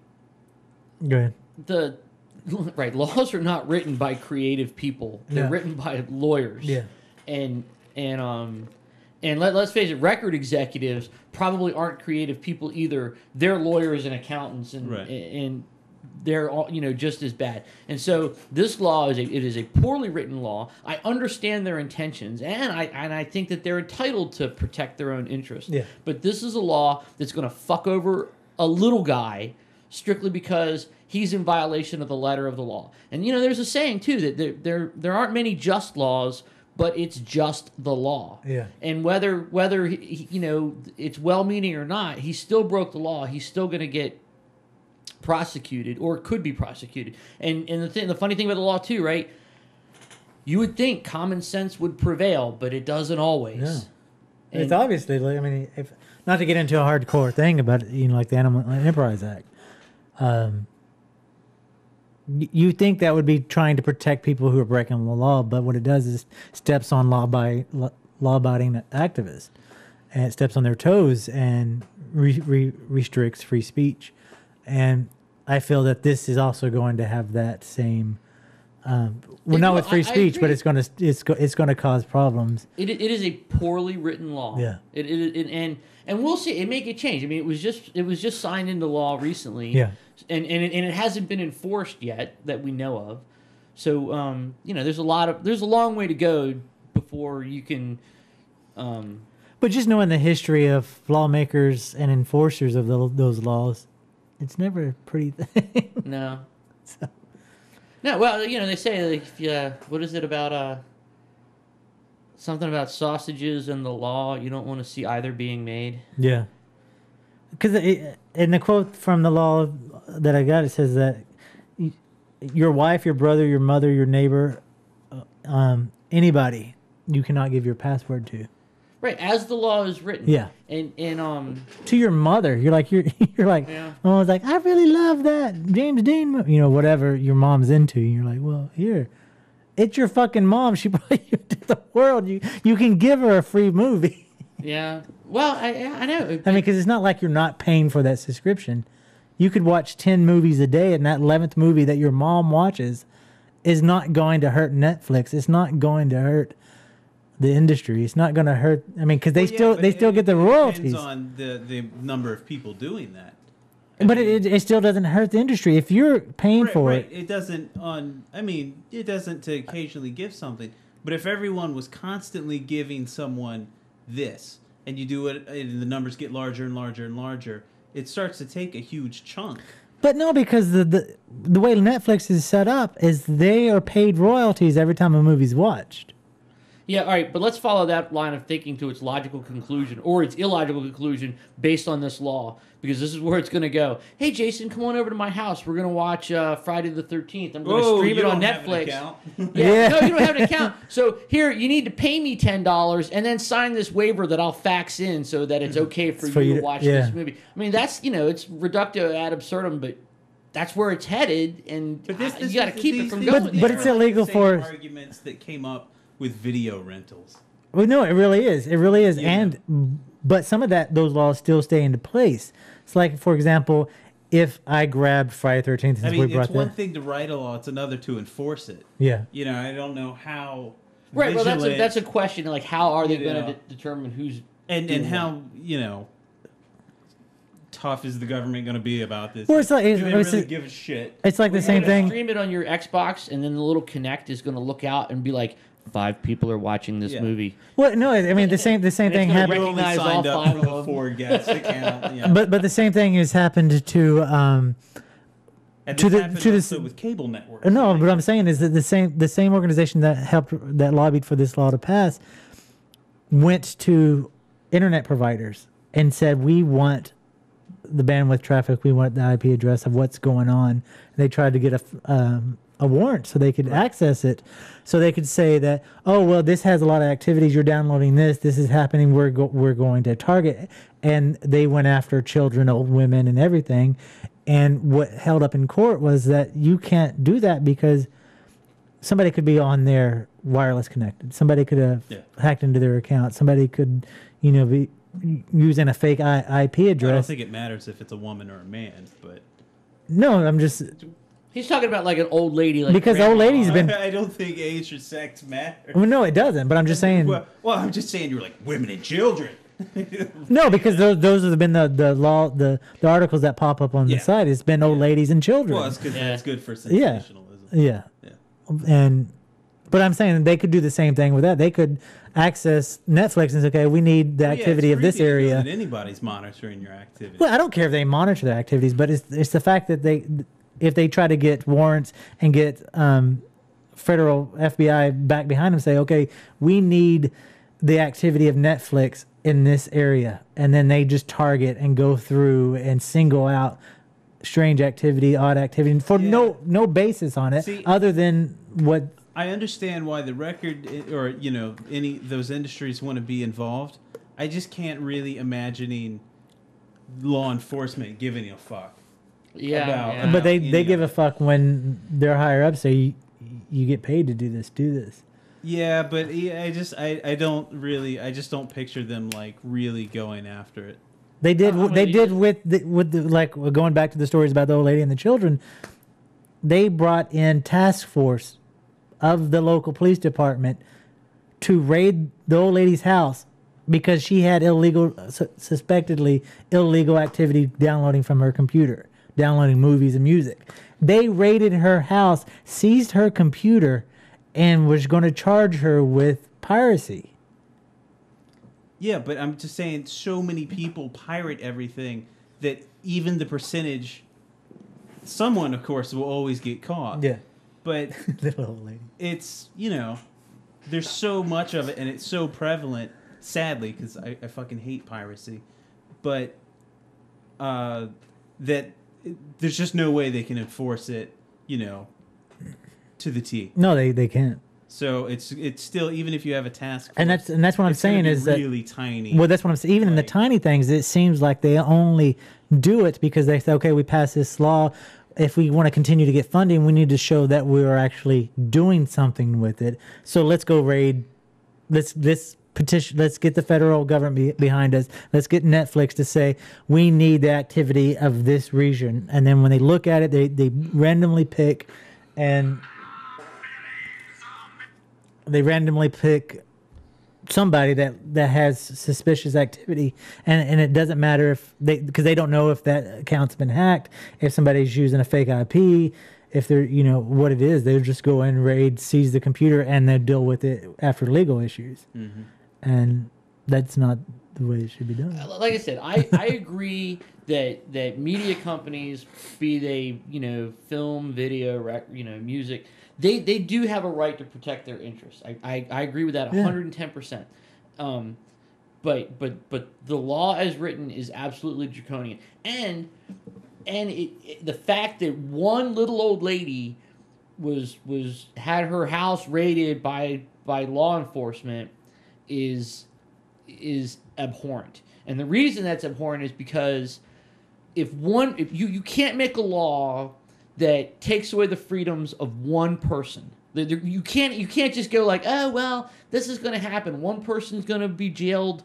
Go ahead. Right, laws are not written by creative people. They're written by lawyers. Yeah. And let's face it, record executives probably aren't creative people either. They're lawyers and accountants, and they're all just as bad. And so this law is a poorly written law. I understand their intentions, and I think that they're entitled to protect their own interests. Yeah. But this is a law that's going to fuck over a little guy strictly because he's in violation of the letter of the law. And there's a saying too that there aren't many just laws, but it's just the law. Yeah. And whether it's well-meaning or not, he still broke the law. He's still going to get prosecuted or could be prosecuted. And the funny thing about the law too, right? You would think common sense would prevail, but it doesn't always. No. And It's obviously, I mean, if not to get into a hardcore thing about like the Animal Enterprise Act. You think that would be trying to protect people who are breaking the law, but what it does is steps on law-abiding activists, and it steps on their toes and restricts free speech. And I feel that this is also going to have that same. Not with free speech, but it's going to cause problems. It is a poorly written law. Yeah. And we'll see. It may get changed. I mean, it was just signed into law recently. Yeah. And it hasn't been enforced yet that we know of. So there's a long way to go before you can. But just knowing the history of lawmakers and enforcers of those laws, it's never a pretty thing. No. No, well, they say what is it about something about sausages and the law? You don't want to see either being made. Yeah. Because in the quote from the law that I got, it says that your wife, your brother, your mother, your neighbor, anybody, you cannot give your password to. Right, as the law is written. Yeah. And to your mother, you're like, yeah. I was like, I really love that James Dean movie. Whatever your mom's into. And you're like, well, here, it's your fucking mom. She brought you to the world. You can give her a free movie. Yeah. Well, I know. I mean, because it's not like you're not paying for that subscription. You could watch 10 movies a day, and that 11th movie that your mom watches is not going to hurt Netflix. It's not going to hurt the industry. It's not going to hurt. I mean, because they still get the royalties. It depends on the number of people doing that. But it still doesn't hurt the industry if you're paying for it. It doesn't it doesn't to occasionally give something. But if everyone was constantly giving someone this, and you do it, and the numbers get larger and larger and larger, it starts to take a huge chunk. But no, because the way Netflix is set up is they are paid royalties every time a movie's watched. Yeah, all right, but let's follow that line of thinking to its logical conclusion, or its illogical conclusion based on this law, because this is where it's going to go. Hey, Jason, come on over to my house. We're going to watch Friday the 13th. I'm going to stream it on Netflix. Yeah, no, you don't have an account. So here, you need to pay me $10 and then sign this waiver that I'll fax in so that it's okay for you to watch this movie. I mean, that's, it's reductio ad absurdum, but that's where it's headed, and you got to keep it from going there. But it's illegal for arguments that came up with video rentals. Well, no, it really is. It really is. Yeah. But some of those laws still stay into place. It's like, for example, if I grabbed Friday 13th, it's one thing to write a law; it's another to enforce it. Yeah. I don't know how. Right. Well, that's a question. Like, how are they going to determine who's and how tough is the government going to be about this? Well, it's like, do they really give a shit? It's like the same thing. Stream it on your Xbox, and then the little Kinect is going to look out and be like, 5 people are watching this movie. Well, no, I mean the same thing happened. You only signed up with a 4 guest account. Yeah. But the same thing has happened to And To this the- happened to the also s- with cable networks. No, but I'm saying is that the same organization that lobbied for this law to pass went to internet providers and said, we want the bandwidth traffic, we want the IP address of what's going on. And they tried to get a warrant so they could access it, so they could say that, oh well, this has a lot of activities. You're downloading this. This is happening. We're going to target, and they went after children, old women, and everything. And what held up in court was that you can't do that because somebody could be on there wireless connected. Somebody could have hacked into their account. Somebody could, be using a fake IP address. I don't think it matters if it's a woman or a man, but No, I'm just He's talking about like an old lady, like because grandma. old ladies been. I don't think age or sex matter. Well, no, it doesn't. But I'm just saying. Well, I'm just saying you're like women and children. No, because those have been the articles that pop up on the site. It's been old ladies and children. Well, it's good. Yeah. It's good for sensationalism. Yeah. But I'm saying they could do the same thing with that. They could access Netflix and say, okay, we need the activity of this area. That anybody's monitoring your activity. Well, I don't care if they monitor their activities, but it's the fact that if they try to get warrants and get federal FBI back behind them, say, okay, we need the activity of Netflix in this area, and then they just target and go through and single out strange activity, odd activity, for no basis on it other than what. I understand why the record or any those industries want to be involved. I just can't really imagining law enforcement giving a fuck. Yeah, But they give a fuck when they're higher up. So you get paid to do this. Yeah, but I just don't picture them like really going after it. They did with the like going back to the stories about the old lady and the children. They brought in task force of the local police department to raid the old lady's house because she had suspectedly illegal activity downloading from her computer, downloading movies and music. They raided her house, seized her computer, and was going to charge her with piracy. Yeah, but I'm just saying so many people pirate everything that even the percentage, someone, of course, will always get caught. Yeah. But Little old lady. it's, there's so much of it and it's so prevalent, sadly, because I fucking hate piracy. But that there's just no way they can enforce it, to the T. No, they can't. So it's still, even if you have a task force, And that's what I'm saying is that really tiny. Well, that's what I'm saying. Even in the tiny things, it seems like they only do it because they say, okay, we passed this law. If we want to continue to get funding, we need to show that we are actually doing something with it. So let's go raid. Let's petition. Let's get the federal government behind us. Let's get Netflix to say we need the activity of this region. And then when they look at it, they randomly pick somebody that has suspicious activity, and it doesn't matter if because they don't know if that account's been hacked, if somebody's using a fake IP, if they're what it is. They'll just go in, raid, seize the computer, and they deal with it after legal issues. Mm-hmm. And that's not the way it should be done. Like I said, I agree that media companies, be they film, video, music, they do have a right to protect their interests. I agree with that 110%. But the law as written is absolutely draconian, and the fact that one little old lady had her house raided by law enforcement is abhorrent. And the reason that's abhorrent is because if you can't make a law that takes away the freedoms of one person. You can't just go like, oh well, this is going to happen. One person's going to be jailed,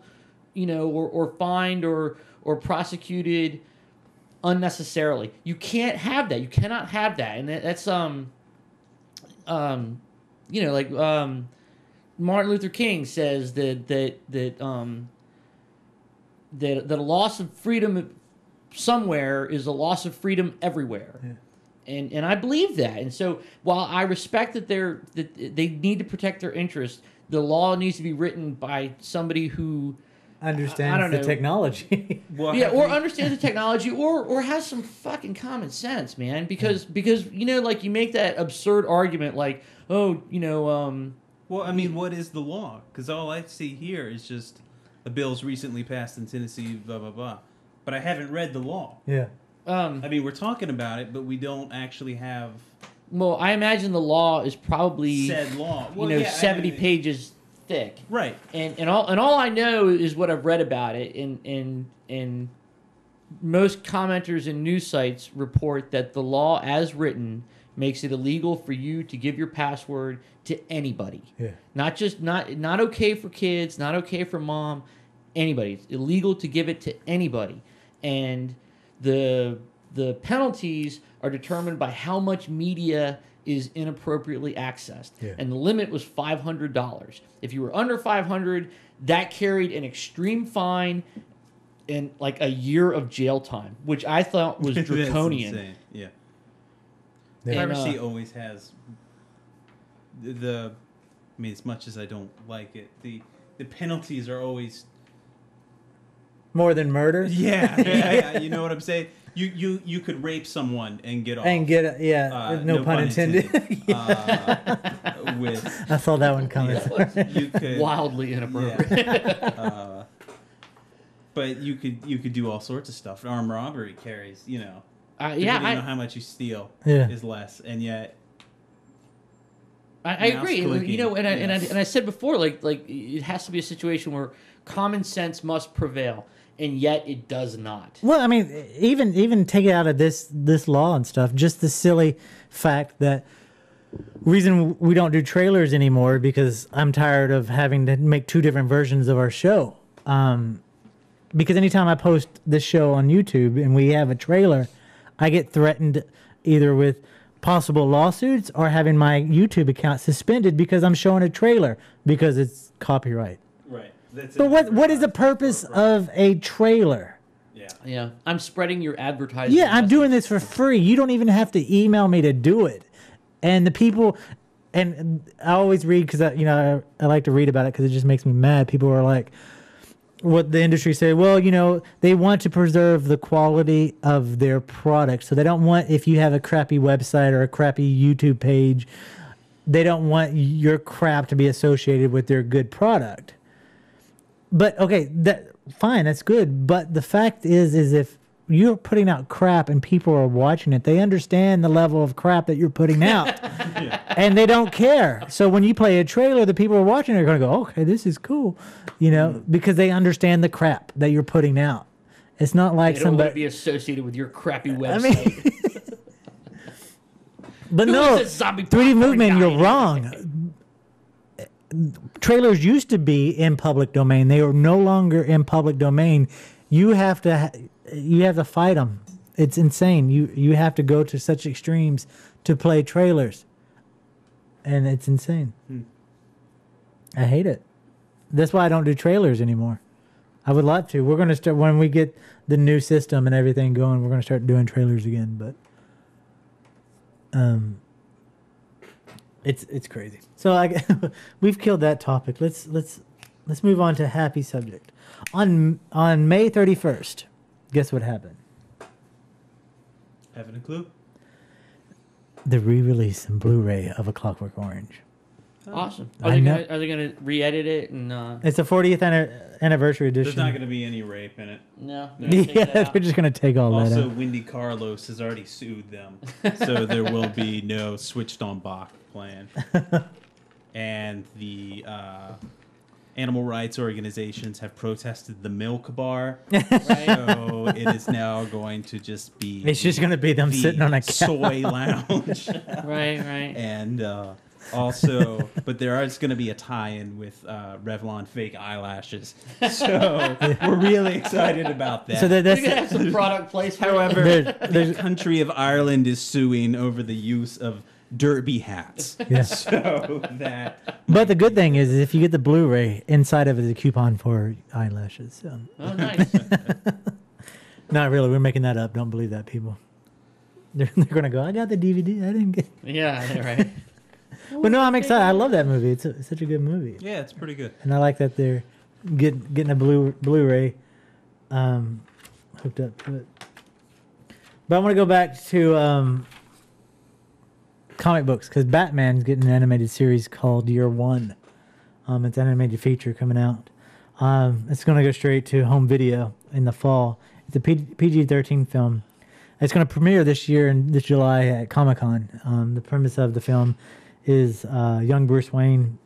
or fined or prosecuted unnecessarily. You can't have that. You cannot have that. And that's Martin Luther King says that a loss of freedom somewhere is a loss of freedom everywhere. Yeah. And I believe that. And so while I respect that they need to protect their interests, the law needs to be written by somebody who understands I don't the know. technology. Well, Yeah, have or we- understands the technology, or has some fucking common sense, man. Because you know, like you make that absurd argument, like, oh, you know, Well, I mean, what is the law? Because all I see here is just a bill's recently passed in Tennessee, blah blah blah. But I haven't read the law. Yeah. I mean, we're talking about it, but we don't actually have well, I imagine the law is probably said law. Well, you know, yeah, I 70 mean, pages thick. Right. And all I know is what I've read about it, and most commenters and news sites report that the law as written makes it illegal for you to give your password to anybody. Yeah. Not okay for kids, not okay for mom, anybody. It's illegal to give it to anybody. And the penalties are determined by how much media is inappropriately accessed. Yeah. And the limit was $500. If you were under 500, that carried an extreme fine and like a year of jail time, which I thought was That's draconian. insane. Yeah. Yeah. Piracy always has the. I mean, as much as I don't like it, the penalties are always. More than murder. Yeah, you know what I'm saying. You could rape someone and get off. And get it. Yeah. No pun intended. With I saw that one coming. you could Wildly inappropriate. yeah. But you could do all sorts of stuff. Armed robbery carries, you know. Depending on how much you steal Yeah. is less, and yet I mouse agree. clicking, You know, and yes. I said before, like it has to be a situation where common sense must prevail, and yet it does not. Well, I mean, even take it out of this law and stuff. Just the silly fact that reason we don't do trailers anymore because I'm tired of having to make two different versions of our show. Because anytime I post this show on YouTube and we have a trailer, I get threatened either with possible lawsuits or having my YouTube account suspended because I'm showing a trailer because it's copyright. right. That's But what is the purpose of a trailer? Yeah. Yeah, I'm spreading your advertising. Yeah, I'm message. doing this for free. You don't even have to email me to do it. And the people, and I always read because I like to read about it because it just makes me mad. People are like, what the industry say? Well, they want to preserve the quality of their product, so they don't want if you have a crappy website or a crappy YouTube page, they don't want your crap to be associated with their good product. But okay, fine, that's good. But the fact is if you're putting out crap and people are watching it, they understand the level of crap that you're putting out, and they don't care. So when you play a trailer, the people who are watching are going to go, "Okay, this is cool," because they understand the crap that you're putting out. It's not like They don't want to somebody. be associated with your crappy I website. mean, but Who no, is this zombie 3D popcorn movement, guy you're anyway? wrong. Trailers used to be in public domain. They are no longer in public domain. You have to fight them. It's insane. You have to go to such extremes to play trailers, and it's insane. I hate it. That's why I don't do trailers anymore. I would love to. We're gonna start when we get the new system and everything going. We're gonna start doing trailers again, but it's crazy. So we've killed that topic. Let's move on to a happy subject. On May 31st, guess what happened? Having a clue? The re-release in Blu-ray of A Clockwork Orange. Awesome. I Are know. they gonna re-edit it and? It's a 40th anniversary There's edition. not going to be any rape in it. No. they're gonna take Yeah, that out. they're just gonna take all that Also, out. Wendy Carlos has already sued them, so there will be no switched on Bach plan. And the animal rights organizations have protested the milk bar, so it is now going to just be. It's just gonna be them the sitting on a couch. soy lounge, Right. and also, but there is going to be a tie-in with Revlon fake eyelashes, so we're really excited about that. So They're that's gonna have some product placement. However, there's the country of Ireland is suing over the use of derby hats. Yeah. So that. But the good thing is if you get the Blu-ray, inside of it is a coupon for eyelashes. So. Oh, nice. Not really. We're making that up. Don't believe that, people. They're going to go, I got the DVD. I didn't get. Yeah, right. But no, I'm excited. I love that movie. It's such a good movie. Yeah, it's pretty good. And I like that they're getting a Blu-ray hooked up to it. But I want to go back to comic books because Batman's getting an animated series called Year One. It's an animated feature coming out. It's going to go straight to home video in the fall. It's a PG-13 film. It's going to premiere this year in this July at Comic-Con. The premise of the film is young Bruce Wayne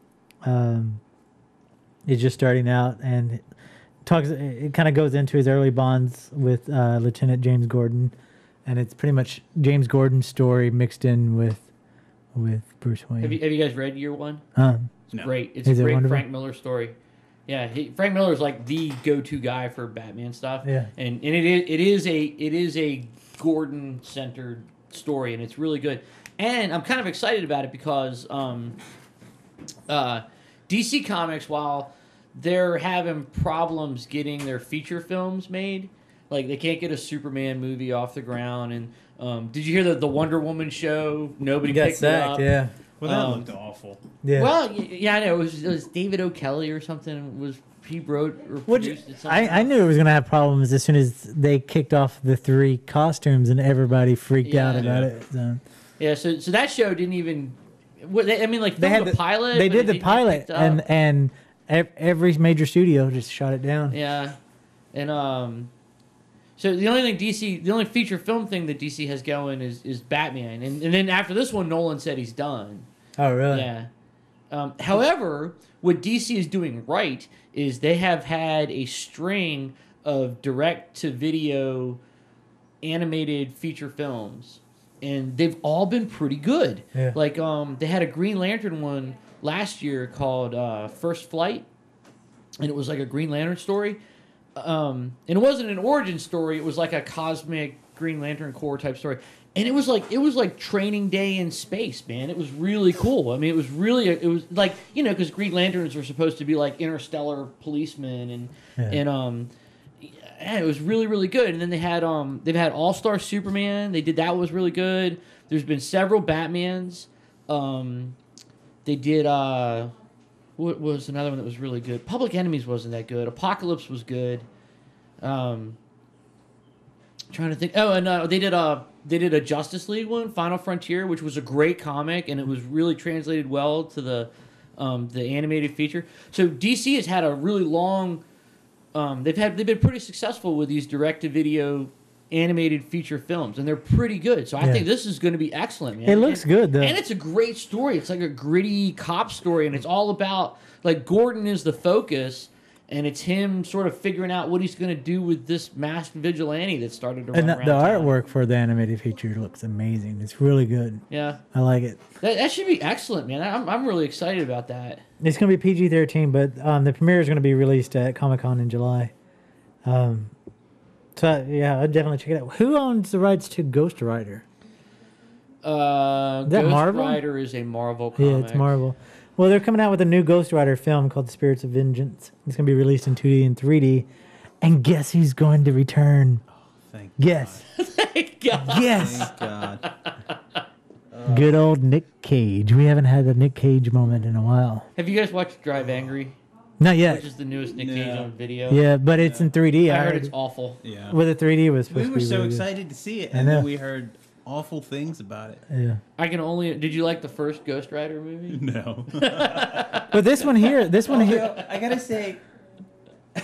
is just starting out, and it kind of goes into his early bonds with Lieutenant James Gordon, and it's pretty much James Gordon's story mixed in with Bruce Wayne. Have you guys read Year One? It's No. great. It's Is a it great wonderful? Frank Miller story. Yeah, Frank Miller is like the go-to guy for Batman stuff. Yeah. and it is a Gordon-centered story, and it's really good. And I'm kind of excited about it because DC Comics, while they're having problems getting their feature films made, like they can't get a Superman movie off the ground. And did you hear the Wonder Woman show? Nobody Got picked it sacked, up. yeah. Well, that looked awful. Yeah. Well, yeah, I know. It was David O'Kelly or something. He wrote or produced it? I knew it was going to have problems as soon as they kicked off the 3 costumes and everybody freaked out about it. So. Yeah, so that show didn't even. I mean, like They had the pilot. They but did it the didn't get pilot, picked up. and every major studio just shot it down. Yeah, and so the only feature film thing that DC has going is Batman, and then after this one, Nolan said he's done. Oh, really? Yeah. However, what DC is doing right is they have had a string of direct-to-video animated feature films, and they've all been pretty good. Yeah. Like, they had a Green Lantern one last year called First Flight, and it was like a Green Lantern story. And it wasn't an origin story; it was like a cosmic Green Lantern Corps type story. And it was like Training Day in space, man. It was really cool. I mean, it was like, you know, because Green Lanterns are supposed to be like interstellar policemen, and yeah, it was really, really good. And then they've had All-Star Superman. They did that, was really good. There's been several Batmans. They did what was another one that was really good? Public Enemies wasn't that good. Apocalypse was good. Trying to think. Oh, and they did a Justice League one, Final Frontier, which was a great comic, and it was really translated well to the animated feature. So DC has had a really long. They've been pretty successful with these direct-to-video animated feature films, and they're pretty good. So I think this is going to be excellent, man. It looks good, though. And it's a great story. It's like a gritty cop story, and it's all about, like, Gordon is the focus, and it's him sort of figuring out what he's going to do with this masked vigilante that started to run And around the town. artwork for the animated feature looks amazing. It's really good. Yeah. I like it. That should be excellent, man. I'm really excited about that. It's going to be PG-13, but the premiere is going to be released at Comic-Con in July. So, yeah, I'd definitely check it out. Who owns the rights to Ghost Rider? Ghost Marvel? Rider is a Marvel comic. Yeah, it's Marvel. Well, they're coming out with a new Ghost Rider film called The Spirits of Vengeance. It's going to be released in 2D and 3D. And guess who's going to return? Thank Guess. Thank God. Yes. Thank God. Good old Nick Cage. We haven't had a Nick Cage moment in a while. Have you guys watched Drive Angry? Not yet. Which is the newest Nick Cage No. on video? Yeah, but it's in 3D. I heard it's awful. Yeah. Well, the 3D was supposed We to were be so really good. excited to see it, I and know. then we heard awful things about it. Yeah. Did you like the first Ghost Rider movie? No. But this one here, I gotta say,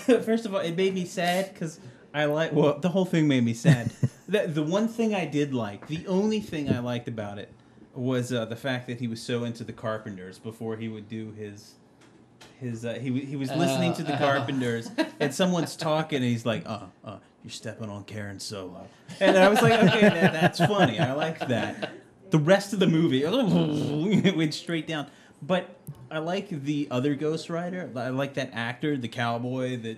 first of all, it made me sad because the whole thing made me sad. The one thing I did like, the only thing I liked about it was the fact that he was so into the Carpenters before he would do his he was listening to the Carpenters and someone's talking and he's like, you're stepping on Karen Solo. And I was like, okay, that's funny. I like that. The rest of the movie, it went straight down. But I like the other Ghost Rider. I like that actor, the cowboy that.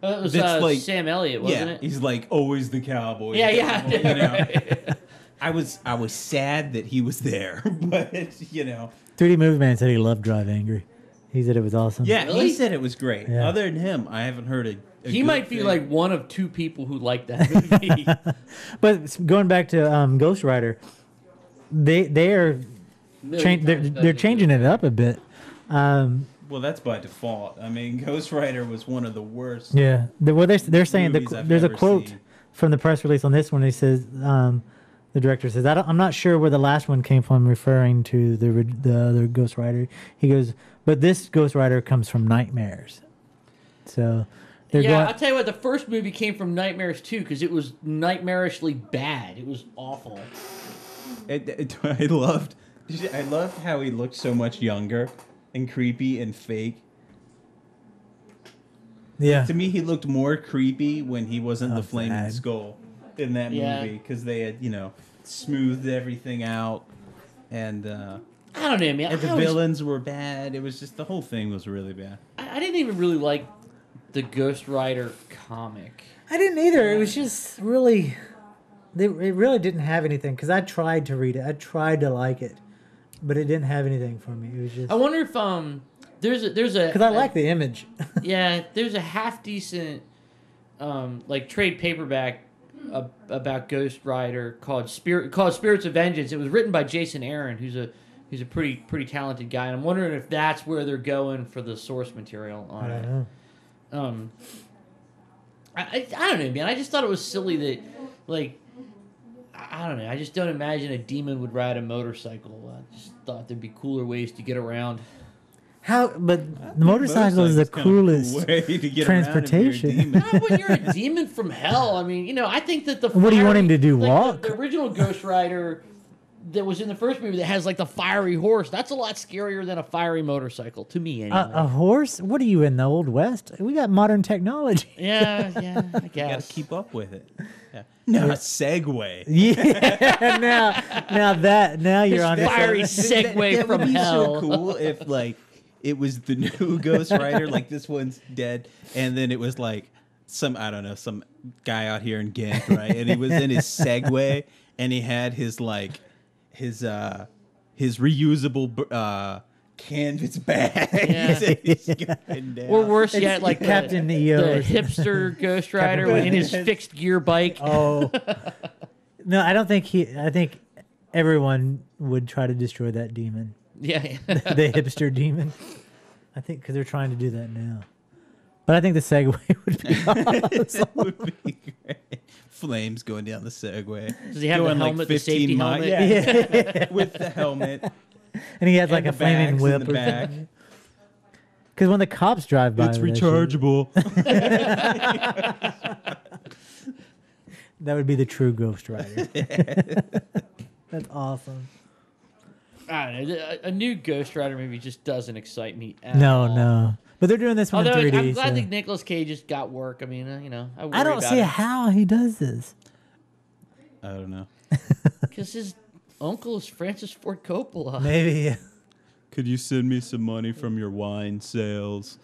It was That's like- Sam Elliott, wasn't Yeah, it? he's like always the cowboy. Yeah, You know? yeah. I was sad that he was there, but you know. 3D Movie Man said he loved Drive Angry. He said it was awesome. Yeah, Really? he said it was great. Yeah. Other than him, I haven't heard a He good might be thing. like one of two people who like that movie. But going back to Ghost Rider, they're changing it up a bit. Well, that's by default. I mean, Ghost Rider was one of the worst. Yeah. Well, they're saying movies I've there's a ever quote seen. from the press release on this one. He says, the director says, I'm not sure where the last one came from, referring to the other Ghost Rider. He goes, but this Ghost Rider comes from nightmares. So they're Yeah, going. I'll tell you what. The first movie came from nightmares too, because it was nightmarishly bad. It was awful. I loved how he looked so much younger and creepy and fake. Yeah. To me, he looked more creepy when he wasn't the flaming sad. skull in that Yeah. movie, because they had, smoothed everything out, and I don't know, man. the villains were bad. It was just, the whole thing was really bad. I didn't even really like the Ghost Rider comic. I didn't either. It was just really, it really didn't have anything. Because I tried to read it. I tried to like it, but it didn't have anything for me. It was just. I wonder if there's a Because I like the image. yeah, there's a half decent trade paperback about Ghost Rider called Spirits of Vengeance. It was written by Jason Aaron, who's a pretty talented guy, and I'm wondering if that's where they're going for the source material on I don't it. know. I don't know, man. I just thought it was silly that, I don't know. I just don't imagine a demon would ride a motorcycle. I just thought there'd be cooler ways to get around. But the motorcycle is the coolest way to get transportation. Not when you're a demon from hell. I mean, I think that the What do you want him to do, like walk? The original Ghost Rider that was in the first movie that has the fiery horse. That's a lot scarier than a fiery motorcycle to me. Anyway. A horse? What are you in the Old West? We got modern technology. Yeah, I You gotta guess. keep up with it. Yeah. No, a Segway. Yeah. now you're This on fiery it. segue that from would be hell. so cool if it was the new Ghost Rider, this one's dead, and then it was some guy out here in Ghent, right? And he was in his Segway, and he had his reusable canvas bag. Yeah. He's going down. Or worse yet, like Captain the EO. hipster Ghost Rider in his fixed gear bike. Oh. No, I don't think I think everyone would try to destroy that demon. Yeah. The hipster demon. I think because they're trying to do that now. But I think the Segway would be awesome. That would be great. Flames going down the Segway. Does he have the Going helmet, the safety helmet? Yeah. With the helmet. And he has And a the flaming bags whip in the back. Because when the cops drive by, It's with that shit, rechargeable. that would be the true Ghost Rider. That's awesome. I don't know. A new Ghost Rider movie just doesn't excite me at all. No. But they're doing this one Although in 3D. I'm glad so- that Nicolas Cage just got work. I mean, I worry I don't about see it. how he does this. I don't know. Because his uncle is Francis Ford Coppola. Maybe. Could you send me some money from your wine sales?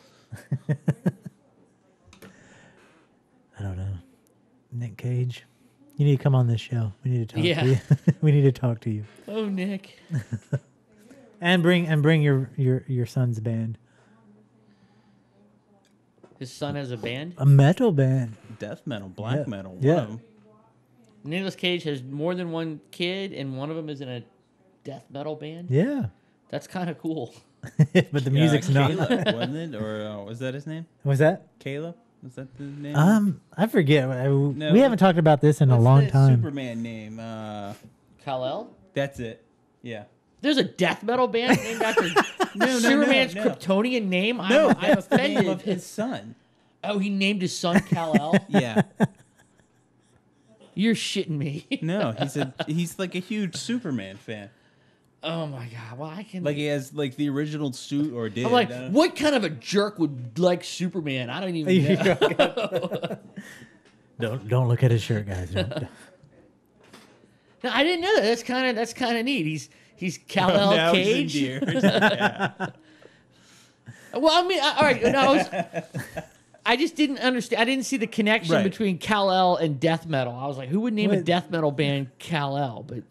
I don't know. Nick Cage, you need to come on this show. We need to talk Yeah. to you. We need to talk to you. Oh, Nick. And bring your son's band. His son has a band. A metal band. Death metal, black metal. One Yeah. of 'em. Nicolas Cage has more than one kid, and one of them is in a death metal band. Yeah. That's kind of cool. But the music's not. Caleb, wasn't it? Or was that his name? Was that? Caleb? Was that the name? I forget. We haven't talked about this in a What's long that time. Superman name. Kal-El? That's it. Yeah. There's a death metal band named after Superman's no. Kryptonian name? No, I'm that's the name offended. of his son. Oh, he named his son Kal-El? Yeah. You're shitting me. No, he's like a huge Superman fan. Oh my god. Well, I can. Like he has like the original suit or did. I'm like, what kind of a jerk would like Superman? I don't even know. Don't look at his shirt, guys. No, I didn't know that. That's kind of neat. He's Kal-El Now Cage. he's endeared. Yeah. Well, I mean, all right. No, I just didn't understand. I didn't see the connection Right. between Kal-El and death metal. I was like, who would name a Wait. death metal band Kal-El? But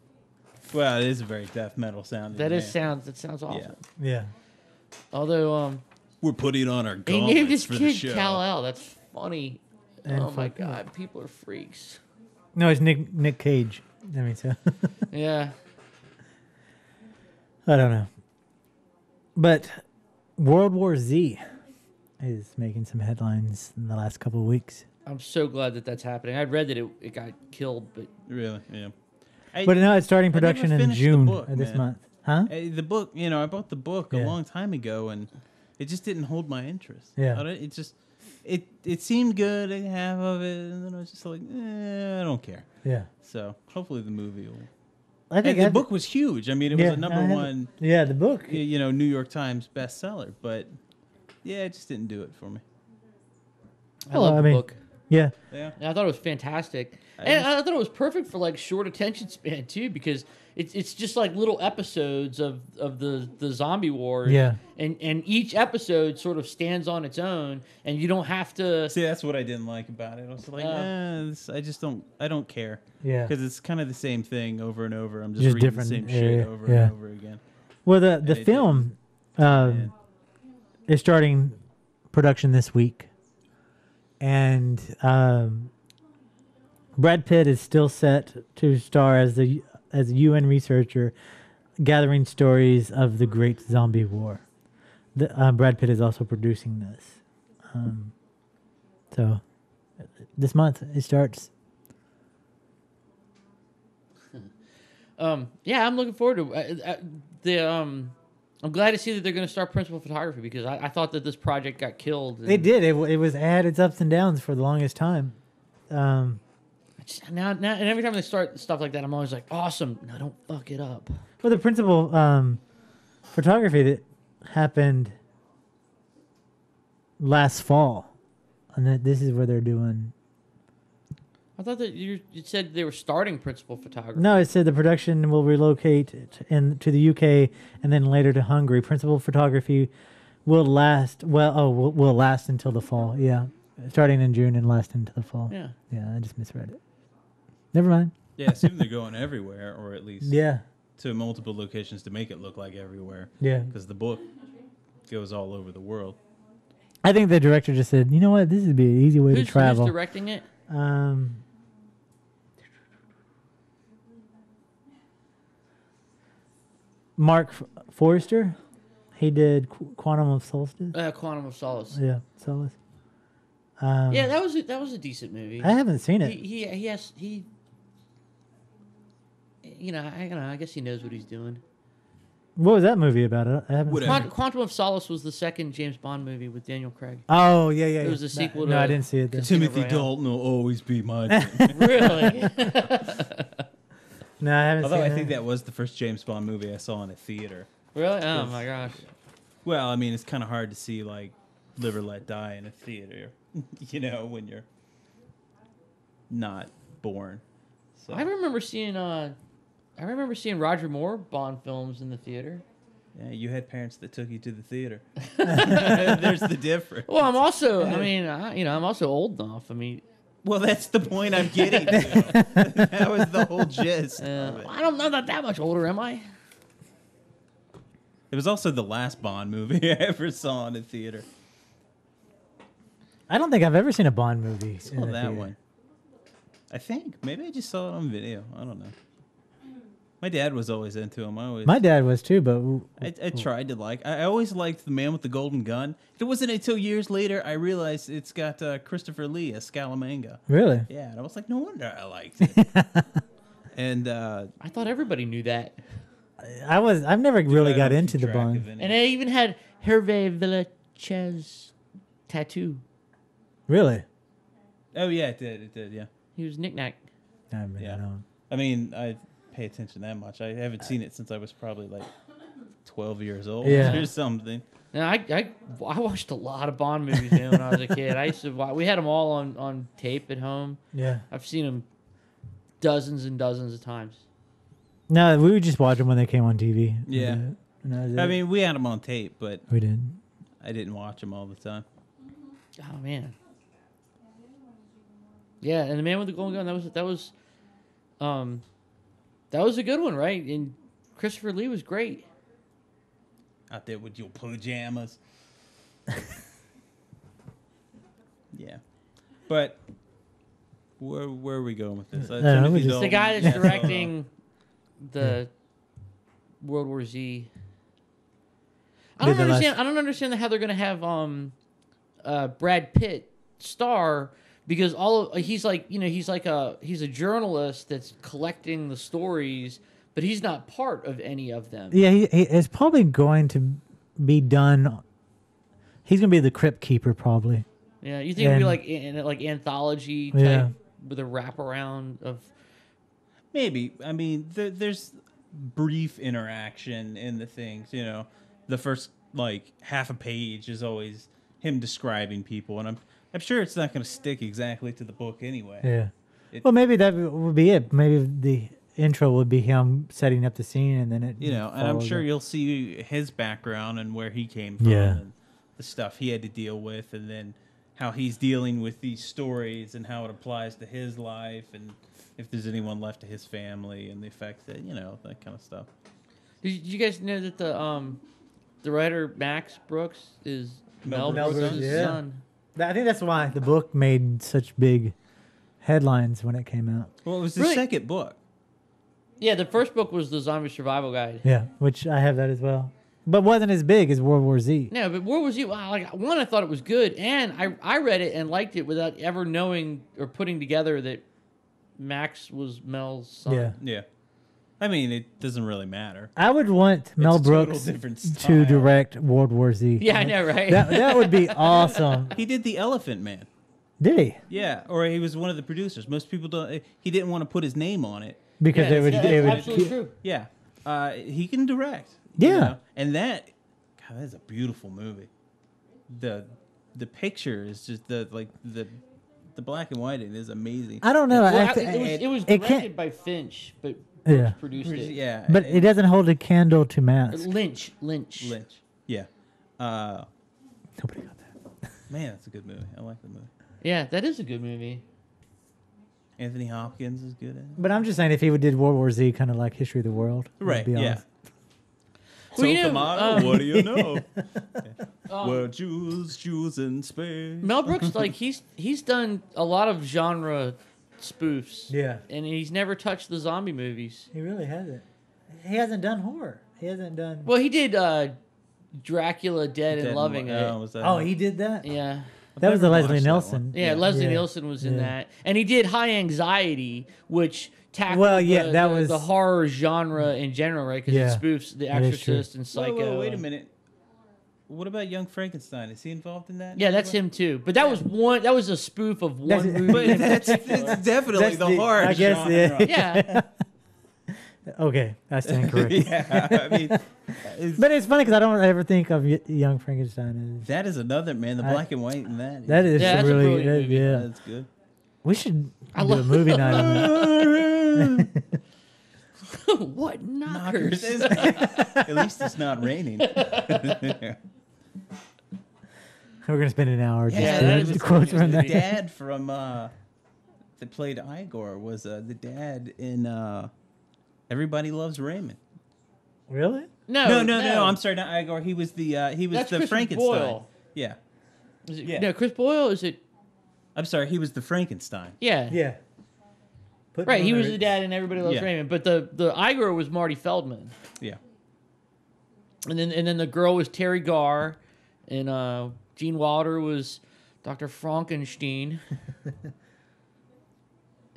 Well, it is a very death metal sounding. that name. sounds awesome. Yeah. Although We're putting on our he gauntlets named his for the kid show. Kal-El. That's funny. And Oh my fuck yeah. god, people are freaks. No, it's Nick Cage. I mean, so Yeah. I don't know. But World War Z is making some headlines in the last couple of weeks. I'm so glad that that's happening. I read that it got killed, but Really? Yeah. But now it's starting I never production in finished the June book, of this man. month. Huh? The book, I bought the book a Yeah. long time ago, and it just didn't hold my interest. Yeah. It just, it seemed good, half of it, and then I was just like, I don't care. Yeah. So hopefully the movie will. I think And the book was huge. I mean, it was a number one, Yeah, the book. New York Times bestseller, but yeah, it just didn't do it for me. I love the book. Yeah. Yeah. And I thought it was fantastic, and I thought it was perfect for like short attention span too, because it's just like little episodes of the zombie war. Yeah. And each episode sort of stands on its own, and you don't have to. See, that's what I didn't like about it. I was like, I don't care. Yeah. Because it's kind of the same thing over and over. I'm Just just reading different the same area, shit over yeah. and over again. Well, the film is starting production this week, and Brad Pitt is still set to star as a UN researcher gathering stories of the Great Zombie War. Brad Pitt is also producing this, so this month it starts. Yeah, I'm looking forward to it. I'm glad to see that they're going to start principal photography, because I thought that this project got killed. It did. It had its ups and downs for the longest time. Now, and every time they start stuff like that, I'm always like, awesome. No, don't fuck it up. Well, the principal photography that happened last fall, and that this is where they're doing. I thought that you said they were starting principal photography. No, it said the production will relocate to the UK and then later to Hungary. Principal photography will last will last until the fall. Yeah, starting in June and last into the fall. Yeah. Yeah, I just misread it. Never mind. Yeah, assume they're going everywhere, or at least Yeah. to multiple locations to make it look like everywhere. Yeah. Because the book goes all over the world. I think the director just said, you know what, this would be an easy way to travel. Who's directing it? Mark Forrester. He did Quantum of Solace. Quantum of Solace. Yeah, Solace. Yeah, that was a decent movie. I haven't seen it. He I guess he knows what he's doing. What was that movie about? I haven't. Whatever. Quantum of Solace was the second James Bond movie with Daniel Craig. Oh yeah. It was a sequel to. No, I didn't see it. Then. Timothy Royale. Dalton will always be mine. Really? No, I haven't Although seen I think that was the first James Bond movie I saw in a theater. Really? Oh my gosh. Well, I mean, it's kind of hard to see like Live or Let Die in a theater, when you're not born. So. I remember seeing Roger Moore Bond films in the theater. Yeah, you had parents that took you to the theater. There's the difference. Well, I'm also, I'm also old enough. Well, that's the point I'm getting to. That was the whole gist. I'm not that much older, am I? It was also the last Bond movie I ever saw in a theater. I don't think I've ever seen a Bond movie. Saw that one. I think maybe I just saw it on video. I don't know. My dad was always into him. My dad was too, but I tried to like. I always liked The Man with the Golden Gun. It wasn't until years later I realized it's got Christopher Lee as Scaramanga. Really? Yeah, and I was like, no wonder I liked it. And I thought everybody knew that. I've never really got into the Bond. And it even had Hervé Villechaize tattoo. Really? Oh yeah, it did. Yeah. He was knick-knack. I mean, I pay attention that much. I haven't seen it since I was probably like 12 years old or something. Now, I watched a lot of Bond movies when I was a kid. I used to we had them all on tape at home. Yeah. I've seen them dozens and dozens of times. No, we would just watch them when they came on TV. Yeah. I mean, we had them on tape, but we did. I didn't watch them all the time. Oh man. Yeah, and The Man with the Golden Gun, that was a good one, right? And Christopher Lee was great. Out there with your pajamas. Yeah. But where are we going with this? The guy that's directing the World War Z. I don't understand. I don't understand how they're gonna have Brad Pitt star because he's like he's a journalist that's collecting the stories, but he's not part of any of them. Yeah, he is probably going to be done. He's gonna be the crypt keeper probably. Yeah, you think it'd be like anthology type with a wraparound of Maybe. I mean, there's brief interaction in the things. The first like half a page is always him describing people, and I'm sure it's not going to stick exactly to the book anyway. Yeah. Well, maybe that would be it. Maybe the intro would be him setting up the scene, and then it. And I'm sure you'll see his background and where he came from, and the stuff he had to deal with, and then how he's dealing with these stories and how it applies to his life, and if there's anyone left to his family, and the effect that that kind of stuff. Did you guys know that the writer Max Brooks is Mel Brooks' son? I think that's why the book made such big headlines when it came out. Well, it was the second book. Yeah, the first book was the Zombie Survival Guide. Yeah, which I have that as well. But wasn't as big as World War Z. No, but World War Z, one, I thought it was good, and I read it and liked it without ever knowing or putting together that Max was Mel's son. Yeah. I mean, it doesn't really matter. I would want Mel Brooks to direct World War Z. Yeah, I know, right? That would be awesome. He did The Elephant Man. Did he? Yeah, or he was one of the producers. Most people don't. He didn't want to put his name on it because it would. Absolutely true. Yeah, he can direct. Yeah, and that's a beautiful movie. The picture is just the black and white. It is amazing. I don't know. Well, it was directed by Finch, but produced it. Yeah, but it doesn't hold a candle to Mask. Lynch. Yeah. Nobody got that. Man, that's a good movie. I like the movie. Yeah, that is a good movie. Anthony Hopkins is good at it. But I'm just saying, if he did World War Z, kind of like History of the World, right? Yeah. Well, what do you know? Well, Jews in space. Mel Brooks, he's done a lot of genre spoofs. Yeah. And he's never touched the zombie movies. He really hasn't. He hasn't done horror. He hasn't done. Well, he did Dracula, Dead and Loving It. He did that? Yeah. That was the Leslie Nielsen. Yeah, Leslie Nielsen was in that. And he did High Anxiety, which tackled the horror genre in general, right? Because it spoofs The Exorcist and Psycho. Whoa, wait a minute. What about Young Frankenstein? Is he involved in that? Oh, Yeah, that's him too. But that was that was a spoof of one movie. But that's definitely the horror genre. Yeah. Okay, that's incorrect. Yeah, I mean, but it's funny because I don't ever think of Young Frankenstein as. That is another man. The black and white in that. That is that's really a brilliant movie. Yeah, that's good. We should do a movie night on that. What knockers? At least it's not raining. We're gonna spend an hour that just quotes from that. The dad from that played Igor was the dad in Everybody Loves Raymond. Really? No. I'm sorry, not Igor. He was the That's Chris Frankenstein. Boyle. Yeah. No, Chris Boyle. Is it? I'm sorry, he was the Frankenstein. Yeah. Yeah. Right, he was the dad in Everybody Loves Raymond, but the Igor was Marty Feldman. Yeah. And then the girl was Terry Garr, and Gene Wilder was Dr. Frankenstein.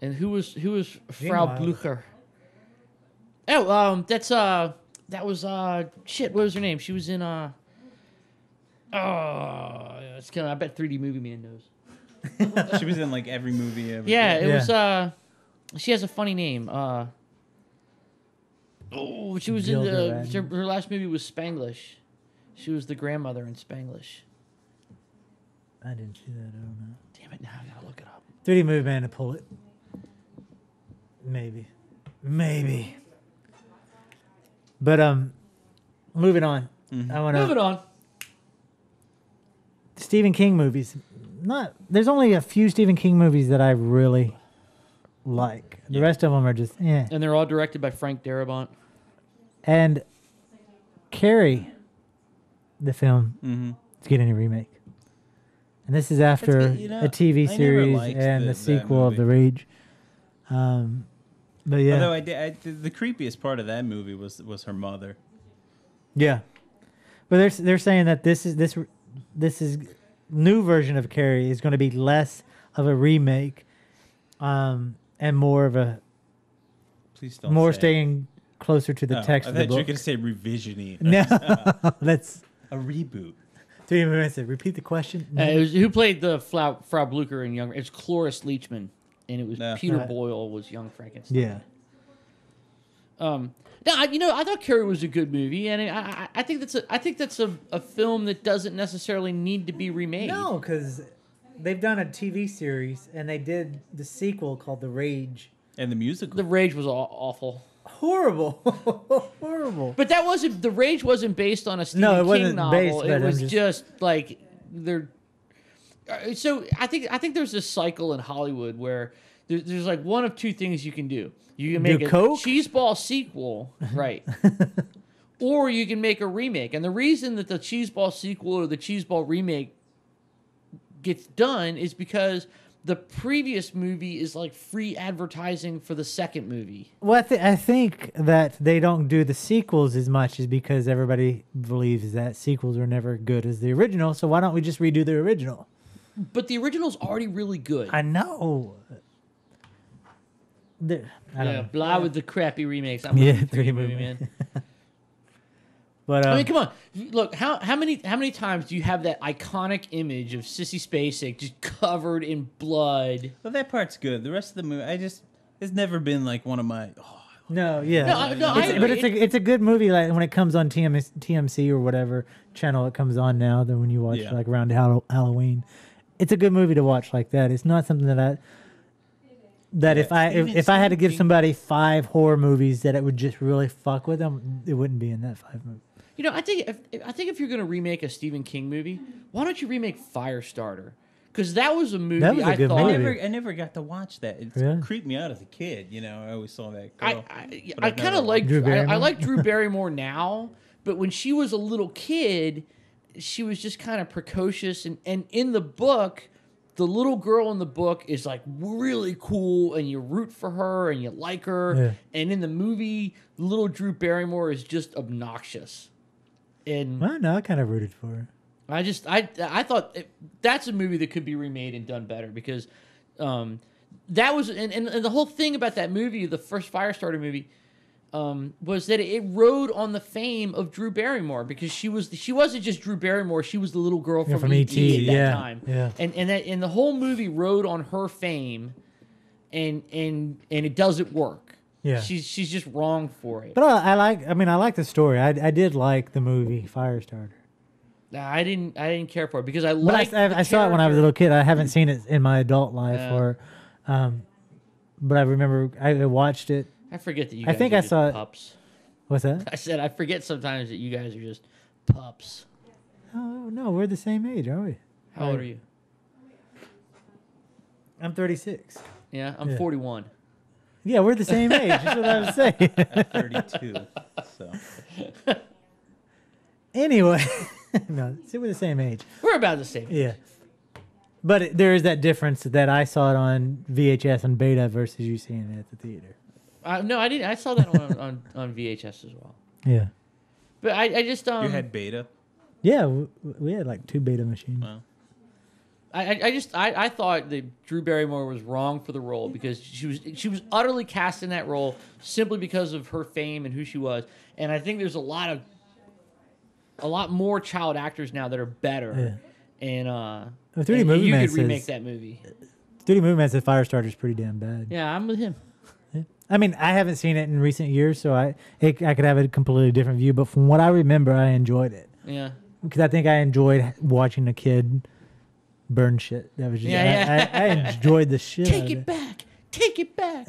And who was Frau Blucher? Oh, that was shit. What was her name? She was in it's kind of. I bet 3D Movie Man knows. She was in like every movie ever. Yeah, it was. She has a funny name. She was in her last movie was Spanglish. She was the grandmother in Spanglish. I didn't see that. I don't know. Damn it! Now I gotta look it up. 3D Movie Man to pull it. Maybe. But moving on. Mm-hmm. I want to Moving on. Stephen King movies. There's only a few Stephen King movies that I really like. The rest of them are just And they're all directed by Frank Darabont. And Carrie, the film, is getting a remake. And this is after a TV series and the sequel of The Rage. But yeah. Although the creepiest part of that movie was her mother. Yeah. But they're saying that this is new version of Carrie is going to be less of a remake, and more of a Please don't more say. staying closer to the text I of the thought you were book. going to say revision-y. No, that's A reboot. 3 minutes. Repeat the question. No. It was who played the Frau Blucher in Young. It's Cloris Leachman, and it was No. Peter Right. Boyle was Young Frankenstein. Yeah. No, I thought Carrie was a good movie, and I think that's a film that doesn't necessarily need to be remade. No, because they've done a TV series and they did the sequel called The Rage. And the musical. The Rage was awful. Horrible. Horrible. But the Rage wasn't based on a Stephen No, it King wasn't novel. based, but It I'm was just- just like they're. So I think there's this cycle in Hollywood where there's like one of two things you can do. You can make a Coke? cheeseball sequel, right? Or you can make a remake. And the reason that the cheeseball sequel or the cheeseball remake gets done is because the previous movie is like free advertising for the second movie. Well, I think that they don't do the sequels as much is because everybody believes that sequels are never good as the original. So why don't we just redo the original? But the original's already really good. I know. I don't know. Blah with the crappy remakes. I'm Yeah, a 3D 3D movie movie. man. But I mean, come on. Look, how many times do you have that iconic image of Sissy Spacek just covered in blood? Well, that part's good. The rest of the movie, it's never been like one of my. no, yeah. But It's a good movie. Like when it comes on TMC or whatever channel it comes on now. Then when you watch Yeah. like around Halloween, it's a good movie to watch like that. It's not something that if I had to give somebody 5 horror movies that it would just really fuck with them, it wouldn't be in that 5 movies. You know, I think if you're gonna remake a Stephen King movie, why don't you remake Firestarter? Because that was a movie That was a I good thought. movie. I never got to watch that. It Really? creeped me out as a kid. You know, I always saw that girl. I but I've kind never of like Drew I Barrymore? like Drew Barrymore now, but when she was a little kid, she was just kind of precocious. And in the book, the little girl in the book is like really cool, and you root for her and you like her. Yeah. And in the movie, little Drew Barrymore is just obnoxious. And Well, no, I kind of rooted for her. I thought that's a movie that could be remade and done better because that was and the whole thing about that movie, the first Firestarter movie, was that it rode on the fame of Drew Barrymore because she wasn't just Drew Barrymore, she was the little girl from E.T. at that time. Yeah. And the whole movie rode on her fame, and it doesn't work. Yeah. She's just wrong for it. But I like the story. I did like the movie Firestarter. Nah, I didn't care for it because I But liked I saw it when I was a little kid. I haven't seen it in my adult life, Yeah. but I remember I watched it. I forget that you I guys think are I just saw it- pups. What's that? I said I forget sometimes that you guys are just pups. Oh no, we're the same age, aren't we? How old are you? I'm 36. Yeah, I'm Yeah. 41. Yeah, we're the same age. That's what I was saying. 32. So Anyway, no, see, we're the same age. We're about the same. Yeah. But there is that difference that I saw it on VHS and beta versus you seeing it at the theater. No, I didn't. I saw that on VHS as well. Yeah. But I just you had beta. Yeah, we had like 2 beta machines. Wow. I thought that Drew Barrymore was wrong for the role because she was utterly cast in that role simply because of her fame and who she was. And I think there's a lot more child actors now that are better. Yeah. And Well, 3D and Movie you Man could remake says- that movie. 3D Movie Man said Firestarter's pretty damn bad. Yeah, I'm with him. I mean, I haven't seen it in recent years, so I could have a completely different view. But from what I remember, I enjoyed it Yeah. because I think I enjoyed watching a kid burn shit. That was just I enjoyed the shit. out Take of it back. Take it back.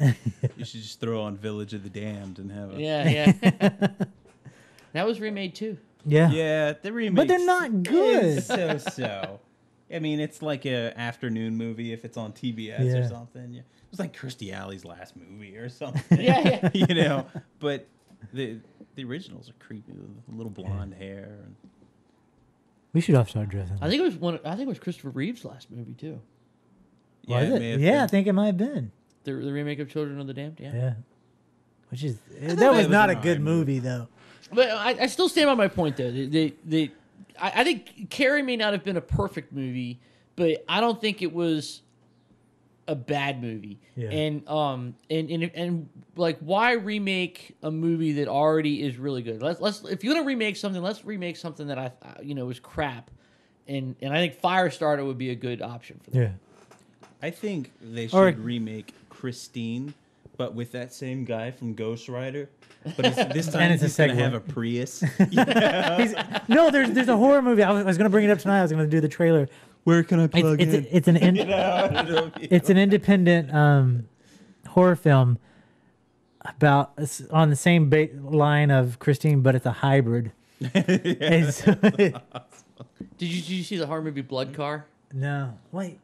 You should just throw on Village of the Damned and have a. Yeah. That was remade too. Yeah. Yeah, the remake. But they're not good. So. I mean, it's like a afternoon movie if it's on TBS Yeah. or something. Yeah. It was like Kirstie Alley's last movie or something. Yeah. You know, but the originals are creepy with a little blonde hair. And We should all start dressing. I think it was Christopher Reeve's last movie too. Was it it? may have Yeah, I been. think it might have been. The remake of Children of the Damned. Yeah. Yeah. Which is thought that was it was not a an good alright movie though. But I still stand by my point, though. I think Carrie may not have been a perfect movie, but I don't think it was a bad movie. Yeah. And like, why remake a movie that already is really good? Let's if you're gonna remake something, let's remake something that I was crap. And I think Firestarter would be a good option for that. Yeah. I think they should remake Christine, but with that same guy from Ghost Rider. But this time it's a he's going to segue. have a Prius. No, there's a horror movie. I was going to bring it up tonight. I was going to do the trailer. Where can I plug in? It's an independent horror film about on the same line of Christine, but it's a hybrid. And so Did you see the horror movie Blood Car? no, wait.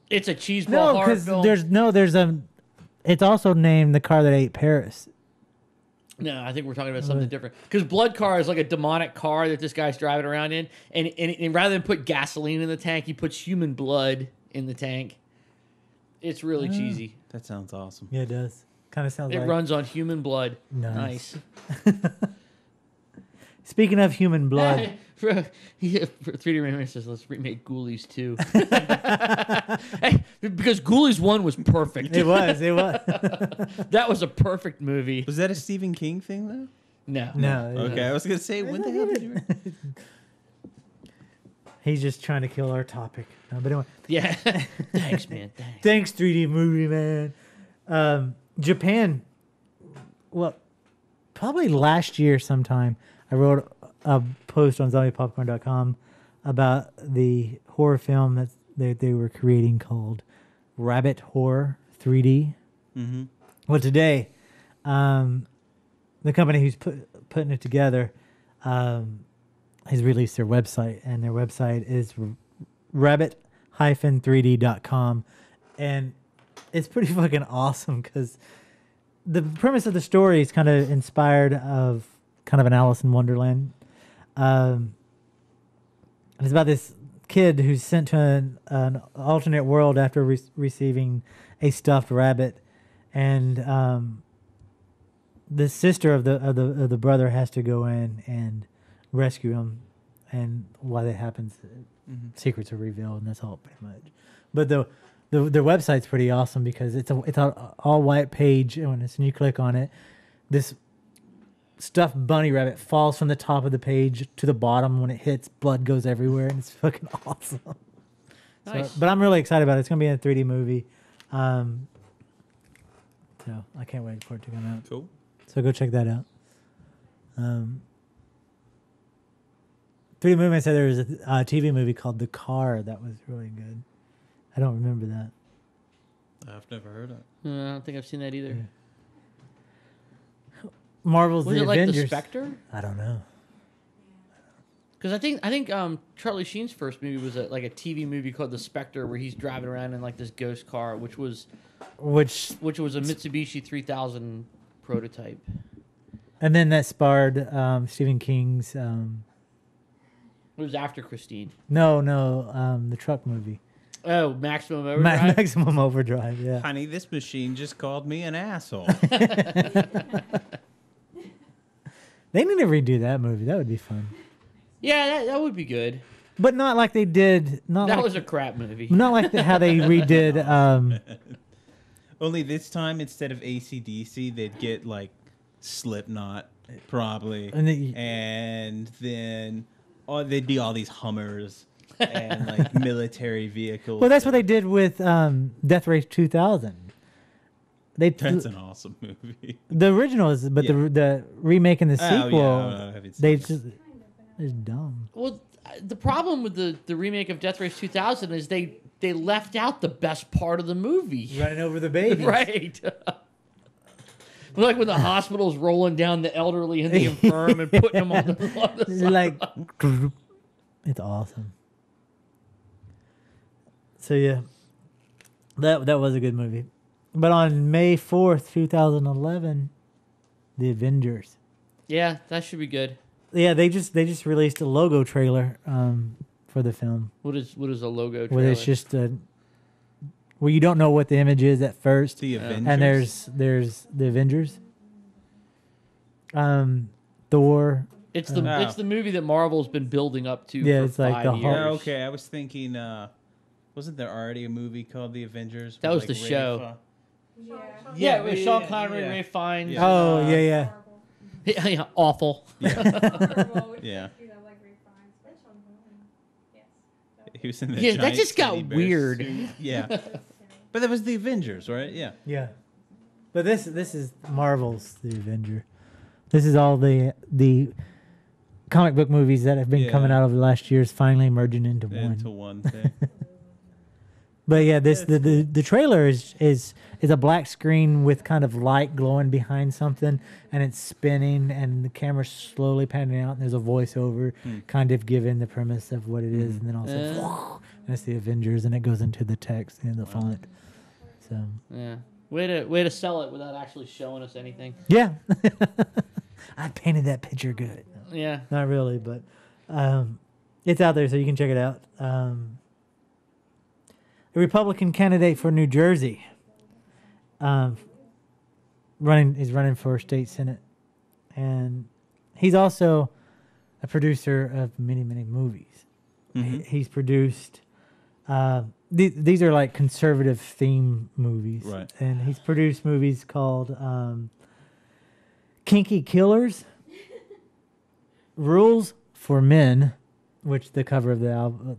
It's a cheeseball No, horror because film. there's it's also named The Car That Ate Paris. No, I think we're talking about something different. Because Blood Car is like a demonic car that this guy's driving around in, and rather than put gasoline in the tank, he puts human blood in the tank. It's really cheesy. That sounds awesome. Yeah, it does. Kind of sounds It like runs on human blood. Nice. Nice. Speaking of human blood, for 3D Rayman says, let's remake Ghoulies 2. Hey, because Ghoulies 1 was perfect. it was. That was a perfect movie. Was that a Stephen King thing, though? No. No. Okay, I was going to say, when the hell did you... He's just trying to kill our topic. No, but anyway. Yeah. Thanks, man. Thanks. Thanks, 3D movie man. Japan. Well, probably last year sometime, I wrote a post on zombiepopcorn.com about the horror film that they were creating called Rabbit Horror 3D. Mm-hmm. Well, today, the company who's putting it together has released their website, and their website is rabbit-3d.com, and it's pretty fucking awesome because the premise of the story is kind of inspired of kind of an Alice in Wonderland. And it's about this kid who's sent to an alternate world after receiving a stuffed rabbit, and the sister of the brother has to go in and rescue him. And while that happens, secrets are revealed, and that's all pretty much. But their website's pretty awesome because it's an all white page, and when you click on it, this stuffed bunny rabbit falls from the top of the page to the bottom. When it hits, blood goes everywhere, and it's fucking awesome. Nice. But I'm really excited about it. It's gonna be a 3D movie, so I can't wait for it to come out. Cool. So go check that out. 3D movie said there was a TV movie called The Car that was really good. I don't remember that. I've never heard of it. I don't think I've seen that either. Yeah. Marvel's Was The it like Avengers. The Spectre? I don't know. Because I think Charlie Sheen's first movie was like a TV movie called The Spectre, where he's driving around in like this ghost car, which was a Mitsubishi 3000 prototype. And then that sparred Stephen King's. It was after Christine. The truck movie. Oh, Maximum Overdrive. Maximum Overdrive. Yeah. Honey, this machine just called me an asshole. They need to redo that movie. That would be fun. Yeah, that would be good. But not like they did. That was a crap movie. Not like how they redid. Only this time, instead of AC/DC, they'd get like Slipknot, probably, and then they'd be all these Hummers and like military vehicles. Well, that's what they did with Death Race 2000. That's an awesome movie. The original is, but the remake and the sequel, they just it's dumb. Well, the problem with the remake of Death Race 2000 is they left out the best part of the movie. Running over the baby. Right. Like when the hospital's rolling down the elderly and the infirm and putting them on the side. Like, it's awesome. So yeah, that was a good movie. But on May 4th, 2011, The Avengers. Yeah, that should be good. Yeah, they just released a logo trailer for the film. What is a logo trailer? Where it's just where you don't know what the image is at first. The Avengers. And there's the Avengers. Thor. It's the movie that Marvel's been building up to Yeah, for it's like 5 the years. Hulk. Oh, okay, I was thinking, wasn't there already a movie called The Avengers? That with, was the show. Yeah. Yeah, with Sean Connery, Ray Fiennes. Yeah. Oh, yeah. Yeah, awful. Horrible. Yeah. You know, like Ray Fiennes, but Sean Connery. Yes. He was in the Yeah, that giant just got teddy bear weird. suit. Yeah. But that was The Avengers, right? Yeah. Yeah. But this is Marvel's The Avenger. This is all the comic book movies that have been Yeah. coming out over the last years finally merging into one. Into one thing. But yeah, the trailer is a black screen with kind of light glowing behind something, and it's spinning, and the camera's slowly panning out, and there's a voiceover kind of giving the premise of what it is, and then also and it's the Avengers, and it goes into the text and the font. So Yeah. Way to sell it without actually showing us anything. yeah, I painted that picture good. Yeah. Not really, but it's out there, so you can check it out. A Republican candidate for New Jersey is running for state senate, and he's also a producer of many movies. He's produced these are like conservative theme movies, Right. And he's produced movies called Kinky Killers, Rules for Men, which the cover of the album,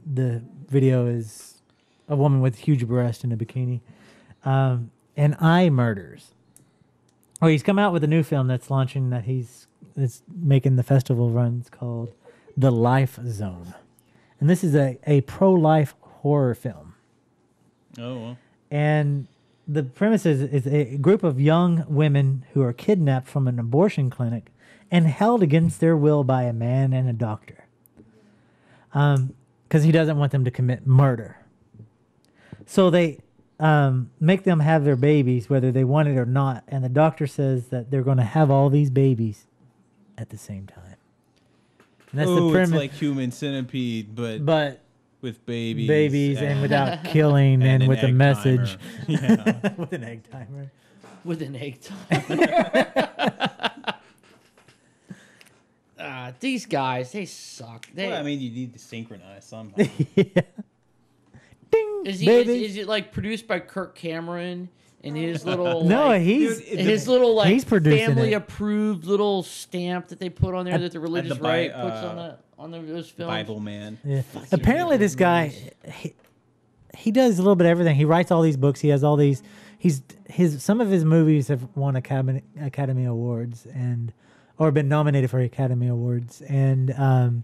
the video is a woman with huge breast in a bikini, and Eye Murders. Oh, he's come out with a new film that's launching that's making the festival runs called The Life Zone, and this is a pro-life horror film. Oh, well. And the premise is a group of young women who are kidnapped from an abortion clinic and held against their will by a man and a doctor, because he doesn't want them to commit murder. So they make them have their babies whether they want it or not, and the doctor says that they're going to have all these babies at the same time. And that's the premise. It's like Human Centipede, but with babies. And without killing and with a egg message. timer. Yeah. With an egg timer. With an egg timer. These guys, they suck. Well, I mean, you need to synchronize somehow. Yeah. Ding, baby. Is it like produced by Kirk Cameron and his little No, like, he's his little like he's producing family it. approved little stamp that they put on there that the religious Bi- right puts on those films. Bible man. Yeah. Apparently, this guy, he does a little bit of everything. He writes all these books. He has all these. Some of his movies have won Academy Awards or been nominated for Academy Awards, and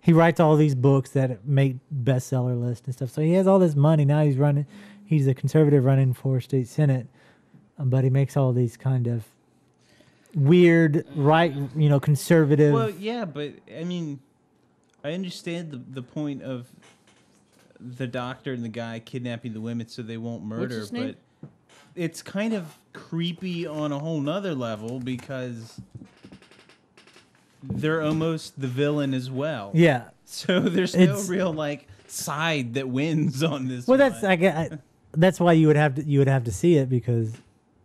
he writes all these books that make bestseller lists and stuff. So he has all this money now. He's a conservative running for state senate, but he makes all these kind of weird conservative. Well, yeah, but I mean, I understand the point of the doctor and the guy kidnapping the women so they won't murder, his name? but it's kind of creepy on a whole nother level because they're almost the villain as well. Yeah. So there's no real like side that wins on this. Well, one. that's why you would have to see it, because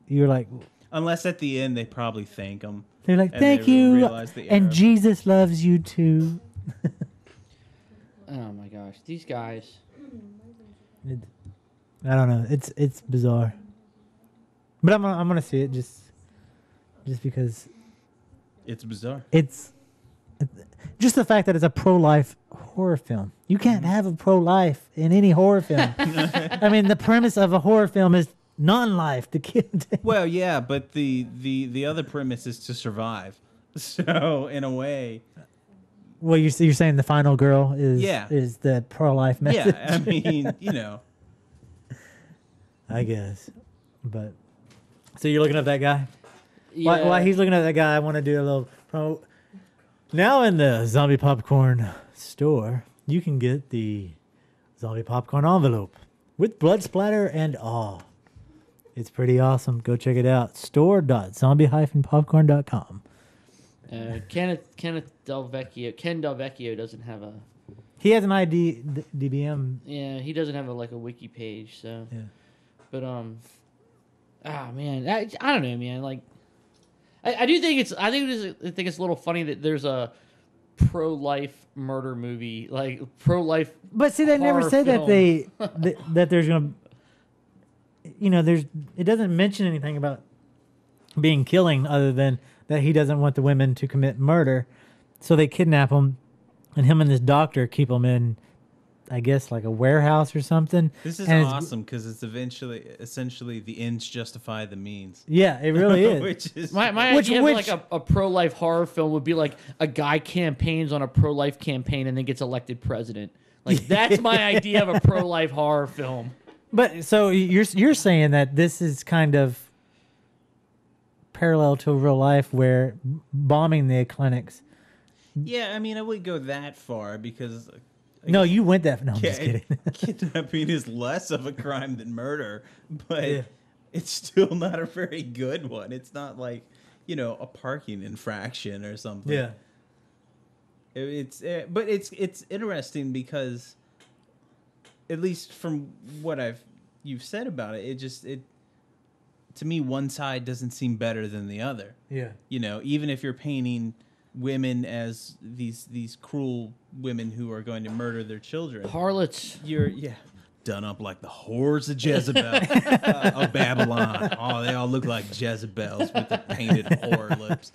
you're like, unless at the end they probably thank them. they're like, and thank they you, realize the and error. Jesus loves you too. Oh my gosh, these guys. I don't know. It's bizarre, but I'm gonna see it just because It's bizarre. it's just the fact that it's a pro-life horror film. You can't have a pro-life in any horror film. I mean, the premise of a horror film is non-life. The kid. Well, yeah, but the other premise is to survive. So in a way, Well, you're saying the final girl is the pro-life message. yeah. I mean, I guess, but so you're looking at that guy. Yeah. While he's looking at that guy, I want to do a little promo. Now in the Zombie Popcorn store, you can get the Zombie Popcorn envelope with blood splatter and awe. It's pretty awesome. Go check it out. store.zombie-popcorn.com. Ken Delvecchio doesn't have a. He has an ID DBM. Yeah, he doesn't have a wiki page. So, Yeah. but man, I don't know, man. Like, I do think it's. I think it's a little funny that there's a pro-life murder movie, like pro-life. But see, they never horror say film. that there's gonna. There's. It doesn't mention anything about being killing, other than that he doesn't want the women to commit murder, so they kidnap him, and him and this doctor keep him in, I guess, like a warehouse or something. This is And it's- awesome because it's essentially the ends justify the means. Yeah, it really is. Which is My Which- idea which- of like a pro-life horror film would be like a guy campaigns on a pro-life campaign and then gets elected president. Like that's my idea of a pro-life horror film. But so you're saying that this is kind of parallel to real life, where bombing the clinics. yeah. I mean, I wouldn't go that far because No, you went that. No, I'm just kidding. kidnapping is less of a crime than murder, but Yeah. it's still not a very good one. It's not like a parking infraction or something. Yeah. But it's interesting because, at least from what you've said about it, it to me one side doesn't seem better than the other. Yeah. Even if you're painting women as these cruel women who are going to murder their children, Harlots. you're done up like the whores of Jezebel, of Babylon. Oh, they all look like Jezebels with the painted whore lips.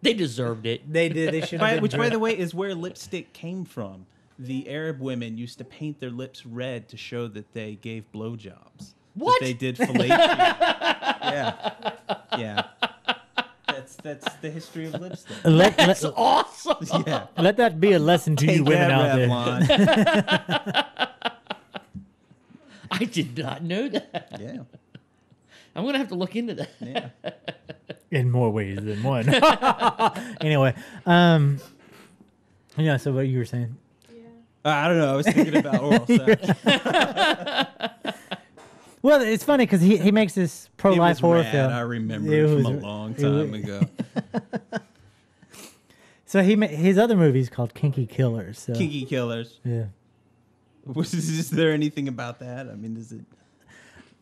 They deserved it. They did. They should. Which, by the way, is where lipstick came from. The Arab women used to paint their lips red to show that they gave blowjobs. What? That they did fellatio. Yeah. That's the history of lipstick. That's awesome. Yeah. Let that be a lesson to you women out there. Revlon. I did not know that. Yeah. I'm gonna have to look into that. Yeah. In more ways than one. Anyway, yeah. So what you were saying? I don't know. I was thinking about oral sex. Well, it's funny because he makes this pro-life horror rad. film. I remember It it from was- a long it time was- ago. So his other movie is called Kinky Killers. So, Kinky Killers. Yeah. Is there anything about that? I mean, is it?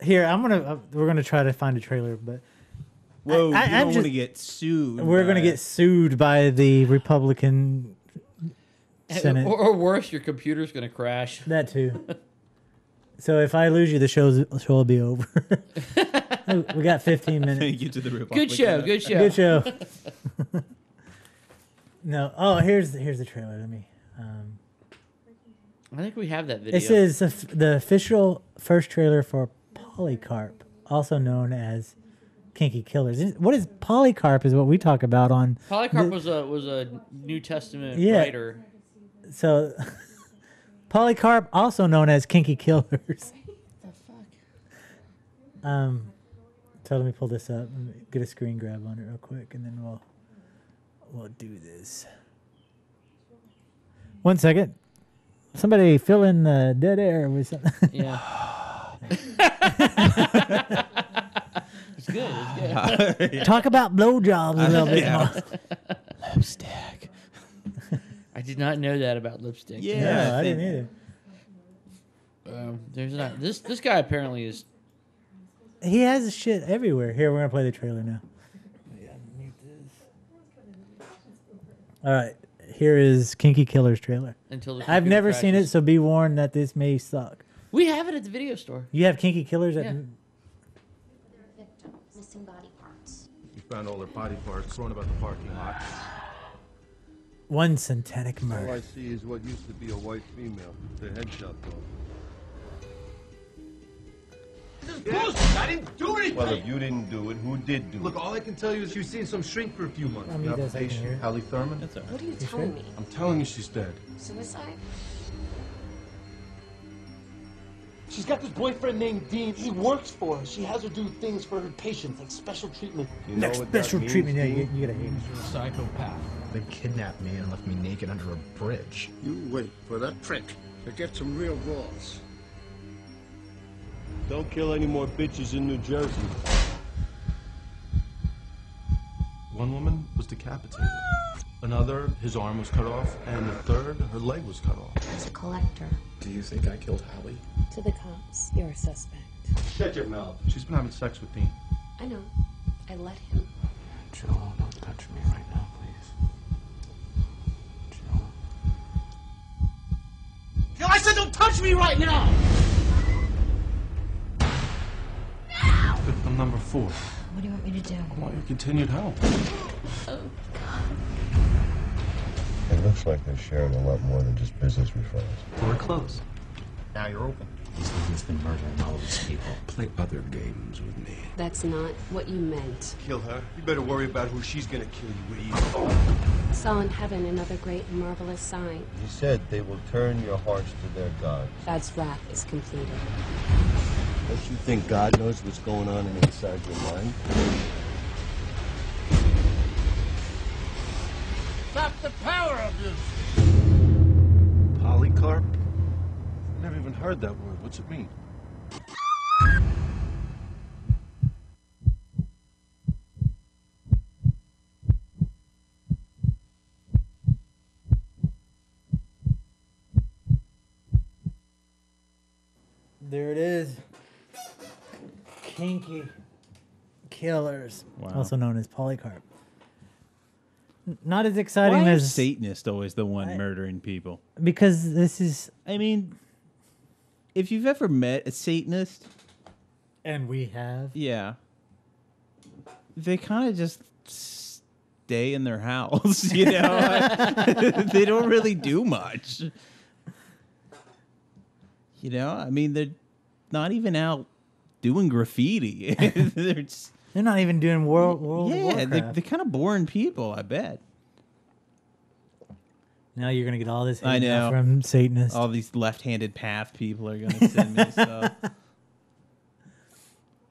Here, we're gonna try to find a trailer, but Whoa, I- you I'm don't just- want to get sued. we're gonna by- get sued by the Republican Senate. Or worse, your computer's gonna crash. That too. So if I lose you, the show will be over. We got 15 minutes. Thank you to the Republican. Good show. Good show. Good show. No. Oh, here's the trailer. Let me. I think we have that video. This is the official first trailer for Polycarp, also known as Kinky Killers. What is Polycarp? Is what we talk about on. Polycarp was a New Testament Yeah. writer. So, Polycarp, also known as Kinky Killers. The fuck? So let me pull this up. Let me get a screen grab on it real quick, and then we'll do this. 1 second. Somebody fill in the dead air with something. Yeah. It's good. It's good. Talk about blowjobs a little bit Yeah. more. Lipstick. I did not know that about lipstick. Yeah. No, I didn't either. There's not this guy apparently is. He has shit everywhere. Here, we're gonna play the trailer now. All right, here is Kinky Killers trailer. Until the I've computer never seen it, crashes. so be warned that this may suck. We have it at the video store. You have Kinky Killers at Yeah. Victim, missing body parts. We found all their body parts thrown about the parking lot. one synthetic All murder. I see is what used to be a white female. The headshot though. This is bullshit. I didn't do anything. Well, if you didn't do it, who did do Look, it? all I can tell you is she was seeing some shrink for a few months. I mean, that's I can hear. Hallie Thurman? That's all right. What are you telling me? I'm telling you she's dead. Suicide? She's got this boyfriend named Dean. He works for her. She has her do things for her patients, like special treatment. You know Next what that special means, treatment. Yeah, Dean? you gotta hate me. Psychopath. They kidnapped me and left me naked under a bridge. You wait for that trick to get some real balls. Don't kill any more bitches in New Jersey. One woman was decapitated. Another, his arm was cut off. And the third, her leg was cut off. As a collector. Do you think I killed Hallie? To the cops, you're a suspect. Shut your mouth. She's been having sex with Dean. I know. I let him. Jill, don't touch me right now, please. Jill. Yo, I said don't touch me right now! Victim number 4. What do you want me to do? I want your continued help. Oh, It looks like they're sharing a lot more than just business referrals. We're closed. Now you're open. He's the one that's been murdering all these people. Play other games with me. that's not what you meant. Kill her. You better worry about who she's gonna kill, you idiot. Saw in heaven another great and marvelous sign. He said they will turn your hearts to their gods. God's wrath is completed. Don't you think God knows what's going on inside your mind? Stop the power of this! Polycarp? Never even heard that word. What's it mean? There it is. Kinky Killers, Wow. also known as Polycarp. Not as exciting Why as is Satanist always the one murdering people? because this is, I mean, if you've ever met a Satanist, and we have. yeah, they kind of just stay in their house, you know? They don't really do much. You know, I mean, they're not even out doing graffiti. They're not even doing World of yeah, Warcraft. they're kind of boring people, I bet. Now you're gonna get all this I hate know. mail from Satanists. All these left-handed path people are going to send me stuff.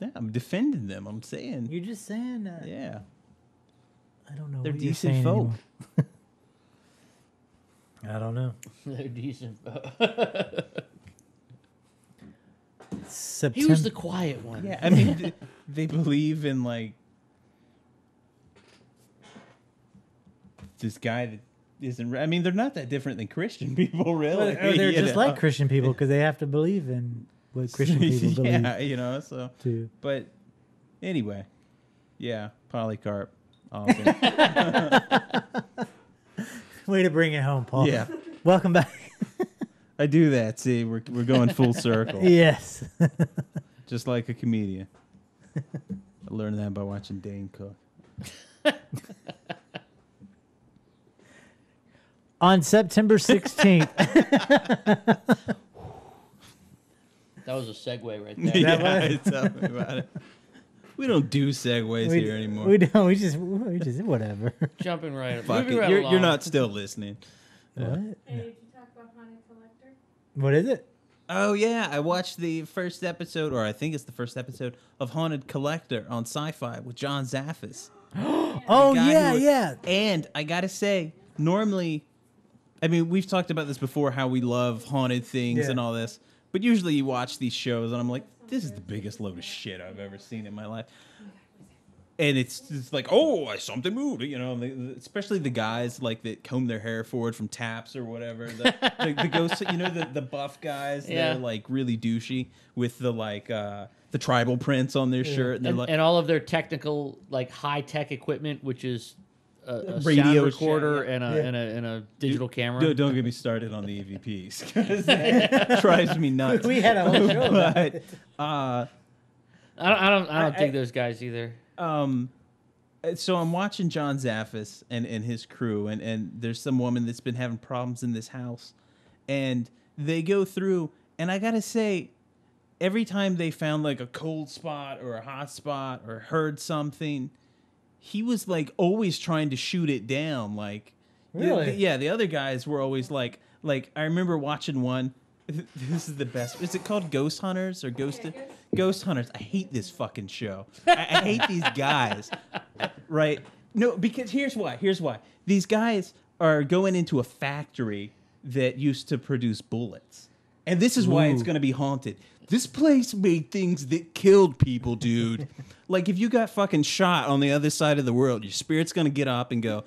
Yeah, I'm defending them. I'm saying. You're just saying that. Yeah. I don't know. They're what you're decent saying folk. anymore. I don't know. They're decent. September. He was the quiet one. Yeah, I mean, they believe in, like, this guy that isn't... I mean, they're not that different than Christian people, really. Or they're you just know? like Christian people because they have to believe in what Christian people believe. Yeah, you know, so... Too. But, anyway. Yeah, Polycarp. Awesome. Way to bring it home, Paul. Yeah. Welcome back. I do that. See, we're going full circle. Yes. Just like a comedian. I learned that by watching Dane cook. On September 16th. That was a segue right there. Yeah, tell me about it. We don't do segues here anymore. We don't. We just whatever. Jumping right. Fuck moving it. right You're along. not still listening. What? Hey, did you talk about Haunted Collector? What is it? Oh yeah, I watched the first episode, or I think it's the first episode of Haunted Collector on Sci-Fi with John Zaffis. Oh guy yeah, who- yeah. And I gotta say, normally, I mean, we've talked about this before, how we love haunted things Yeah. and all this. But usually you watch these shows and I'm like, this is the biggest load of shit I've ever seen in my life. And it's like, oh, something moved, you know. Especially the guys like that comb their hair forward from taps or whatever. The ghosts, you know, the buff guys. Yeah. They're like really douchey with the like the tribal prints on their shirt, and they're like, and all of their technical, like high tech equipment, which is a Radio sound shit, recorder yeah. and a digital camera. Don't get me started on the EVPs because that drives me nuts. We had a whole show about But, it. I don't dig those guys either. So I'm watching John Zaffis and his crew, and there's some woman that's been having problems in this house, and they go through, and I gotta say, every time they found like a cold spot or a hot spot or heard something, he was like always trying to shoot it down. Like, Really? yeah, the other guys were always like I remember watching one. This is the best. Is it called Ghost Hunters or Ghost Hunters? I hate this fucking show. I hate these guys. Right? No, because here's why. These guys are going into a factory that used to produce bullets. And this is why it's going to be haunted. This place made things that killed people, dude. Like, if you got fucking shot on the other side of the world, your spirit's going to get up and go,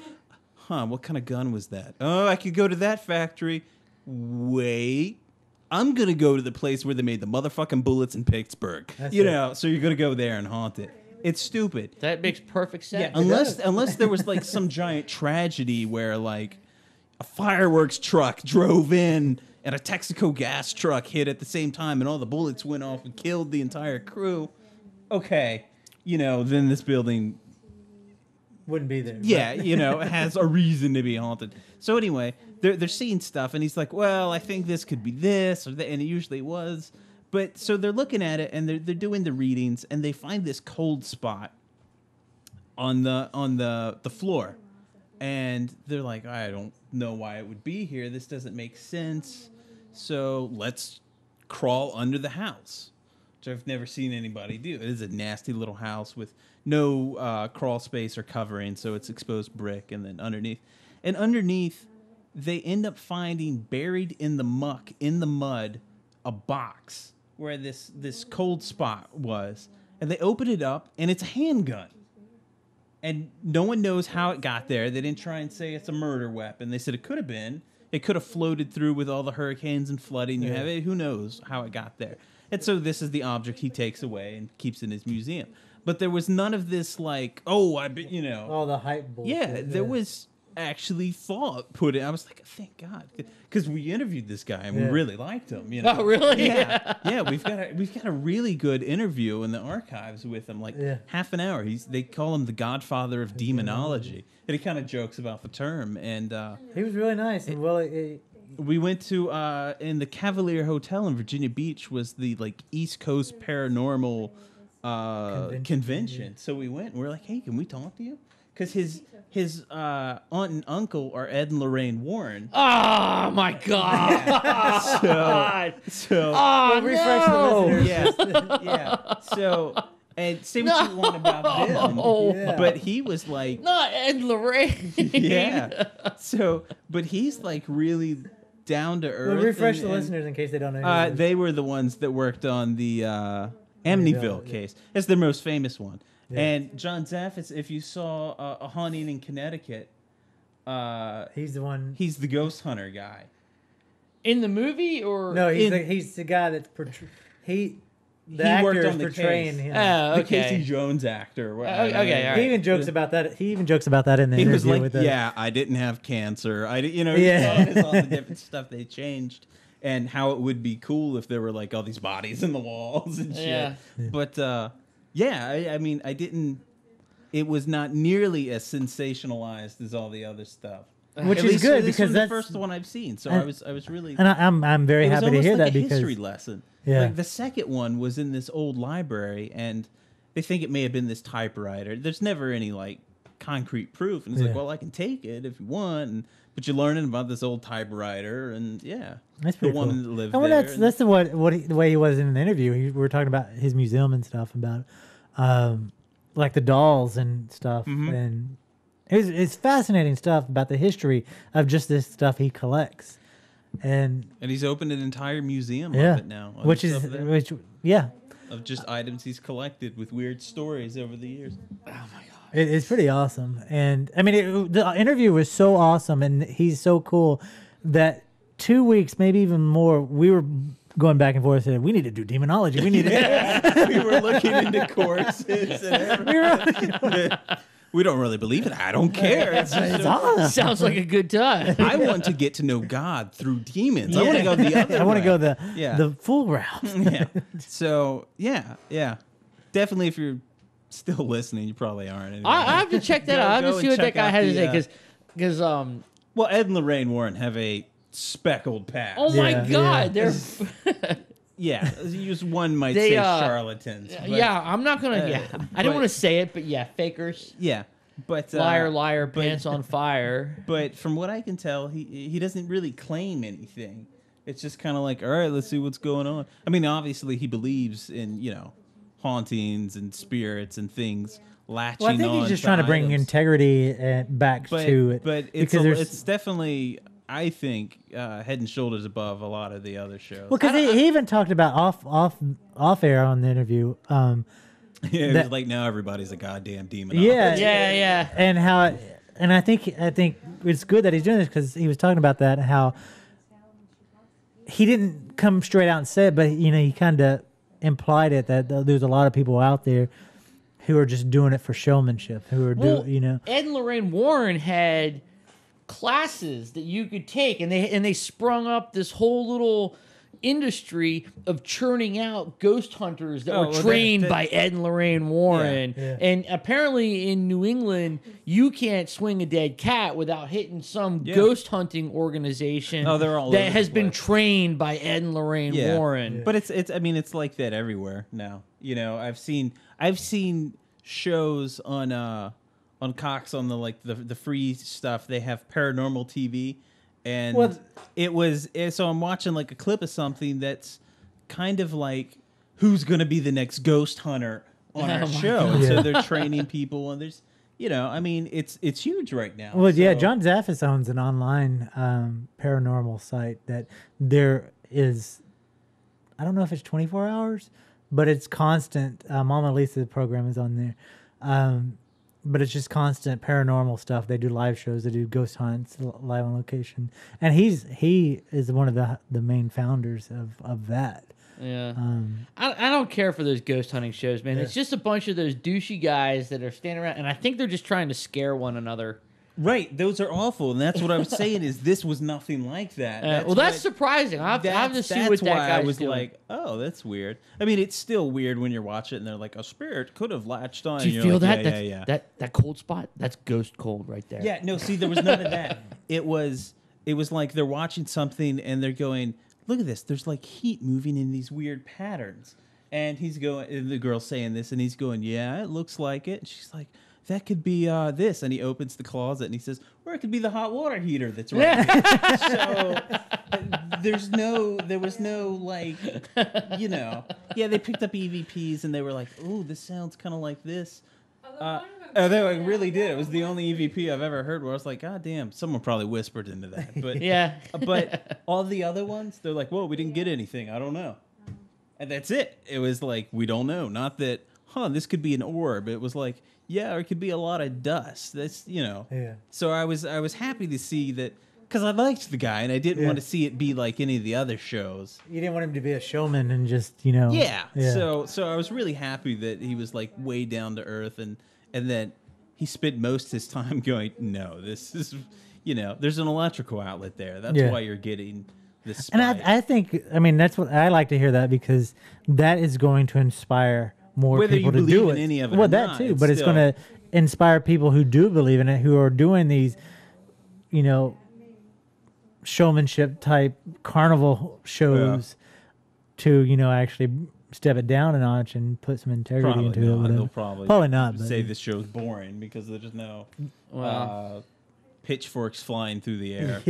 what kind of gun was that? Oh, I could go to that factory. Wait. I'm going to go to the place where they made the motherfucking bullets in Pittsburgh. That's you it. know, so you're going to go there and haunt it. It's stupid. That makes perfect sense. Yeah, unless there was like some giant tragedy where like a fireworks truck drove in and a Texaco gas truck hit at the same time and all the bullets went off and killed the entire crew. Okay, then this building wouldn't be there. Yeah, it has a reason to be haunted. So anyway, they're seeing stuff, and he's like, "Well, I think this could be this," or that, and it usually was. But so they're looking at it, and they're doing the readings, and they find this cold spot on the floor, and they're like, "I don't know why it would be here. This doesn't make sense. So let's crawl under the house." Which I've never seen anybody do. It is a nasty little house with no crawl space or covering, so it's exposed brick, and then underneath, they end up finding buried in the muck, in the mud, a box where this cold spot was, and they open it up, and it's a handgun. And no one knows how it got there. They didn't try and say it's a murder weapon. They said it could have been. It could have floated through with all the hurricanes and flooding. You have it. Who knows how it got there? And so this is the object he takes away and keeps in his museum. But there was none of this like, all the hype bullshit. Yeah, there was actually thought put in. I was like, thank God, because we interviewed this guy and we really liked him. Oh, really? Yeah. We've got a really good interview in the archives with him, like half an hour. They call him the Godfather of Demonology, and he kind of jokes about the term. And he was really nice. And we went to in the Cavalier Hotel in Virginia Beach was the like East Coast Paranormal convention. So we went and we're like, hey, can we talk to you? Because his aunt and uncle are Ed and Lorraine Warren. Oh my God! We'll refresh the listeners. Yeah. So. And say what you want about them, but he was like not Ed Lorraine. Yeah. So, but he's like really down to earth. We'll refresh the listeners in case they don't know. They were the ones that worked on the Amityville case. It's their most famous one. Yeah. And John Zaffis, if you saw A Haunting in Connecticut, he's the one. He's the ghost hunter guy. In the movie, or no? He's the guy that's The actor is portraying him. Oh, okay. The Casey Jones actor. Okay, all right. He even jokes about that. He even jokes about that in the interview. He was like, with "Yeah, I didn't have cancer. I didn't, all the different stuff they changed, and how it would be cool if there were like all these bodies in the walls and shit." Yeah. But I mean, I didn't. It was not nearly as sensationalized as all the other stuff. Which is good because that's the first one I've seen. So I was really, and I'm very happy to hear that because history lesson. Yeah. Like the second one was in this old library, and they think it may have been this typewriter. There's never any like concrete proof, and it's like, well, I can take it if you want, but you're learning about this old typewriter, and that's pretty the woman that lived there. there. That's the way he was in the interview. We were talking about his museum and stuff about like the dolls and stuff, and it's fascinating stuff about the history of just this stuff he collects. And he's opened an entire museum of it now. Of just items he's collected with weird stories over the years. Oh my God. It's pretty awesome. And I mean, the interview was so awesome, and he's so cool that 2 weeks, maybe even more, we were going back and forth saying, we need to do demonology. We need to. We were looking into courses and everything. We don't really believe it. I don't care. It's awesome. Sounds like a good time. I want to get to know God through demons. I want to go the other way. I want to go the full route. So, definitely if you're still listening, you probably aren't. Anyway. I have to check that out. I have to see what that guy has to say. Because well, Ed and Lorraine Warren have a speckled past. Oh, my God. They're... Yeah, use one might say charlatans. Yeah, I'm not gonna. I don't want to say it, but fakers. Yeah, but liar, pants on fire. But from what I can tell, he doesn't really claim anything. It's just kind of like, all right, let's see what's going on. I mean, obviously he believes in hauntings and spirits and things latching on. I think he's just trying to bring integrity back to it. But it's definitely. I think head and shoulders above a lot of the other shows. Well, because he even talked about off air on the interview. It was like now everybody's a goddamn demon. Yeah. And I think it's good that he's doing this because he was talking about that, how he didn't come straight out and say it, but he kind of implied it that there's a lot of people out there who are just doing it for showmanship, who are Ed and Lorraine Warren had classes that you could take, and they sprung up this whole little industry of churning out ghost hunters that were trained by Ed and Lorraine Warren. Yeah. And apparently in New England, you can't swing a dead cat without hitting some ghost hunting organization that has been trained by Ed and Lorraine Warren. But it's I mean, it's like that everywhere now. You know, I've seen shows on Cox on the free stuff. They have paranormal TV. And so I'm watching like a clip of something that's kind of like, who's going to be the next ghost hunter on our show? And so they're training people, and there's, I mean, it's huge right now. Well, yeah, John Zaffis owns an online paranormal site that there is, I don't know if it's 24 hours, but it's constant. Mama Lisa's program is on there. But it's just constant paranormal stuff. They do live shows. They do ghost hunts live on location. And he is one of the main founders of that. Yeah. I don't care for those ghost hunting shows, man. It's just a bunch of those douchey guys that are standing around, and I think they're just trying to scare one another. Right, those are awful, and that's what I was saying. Is this was nothing like that? That's surprising. I have to see what that guy's I was doing. like, oh, that's weird. I mean, it's still weird when you watch it and they're like, a spirit could have latched on. Do you feel like, that? That cold spot? That's ghost cold right there. Yeah, no, see, there was none of that. It was like they're watching something and they're going, look at this. There's like heat moving in these weird patterns. And he's going, and the girl's saying this, and he's going, yeah, it looks like it. And she's like, that could be this. And he opens the closet and he says, or it could be the hot water heater that's right here. So there was no like, they picked up EVPs and they were like, oh, this sounds kind of like this. They really did. It was the only EVP I've ever heard where I was like, God damn, someone probably whispered into that. But but all the other ones, they're like, whoa, we didn't get anything. I don't know. And that's it. It was like, we don't know. Not that, this could be an orb. It was like, yeah, or it could be a lot of dust. That's, Yeah. So I was happy to see that, because I liked the guy, and I didn't want to see it be like any of the other shows. You didn't want him to be a showman and just, Yeah. So I was really happy that he was like way down to earth, and that he spent most of his time going, no, this is, there's an electrical outlet there. That's why you're getting this spike. And I think, that's what I like to hear, that because that is going to inspire more whether people you to believe do in it. any of it Well, or that not, too, but it's going to inspire people who do believe in it, who are doing these, showmanship type carnival shows to, actually step it down a notch and put some integrity into it. Whatever. They'll probably not say this show's boring because there's no pitchforks flying through the air.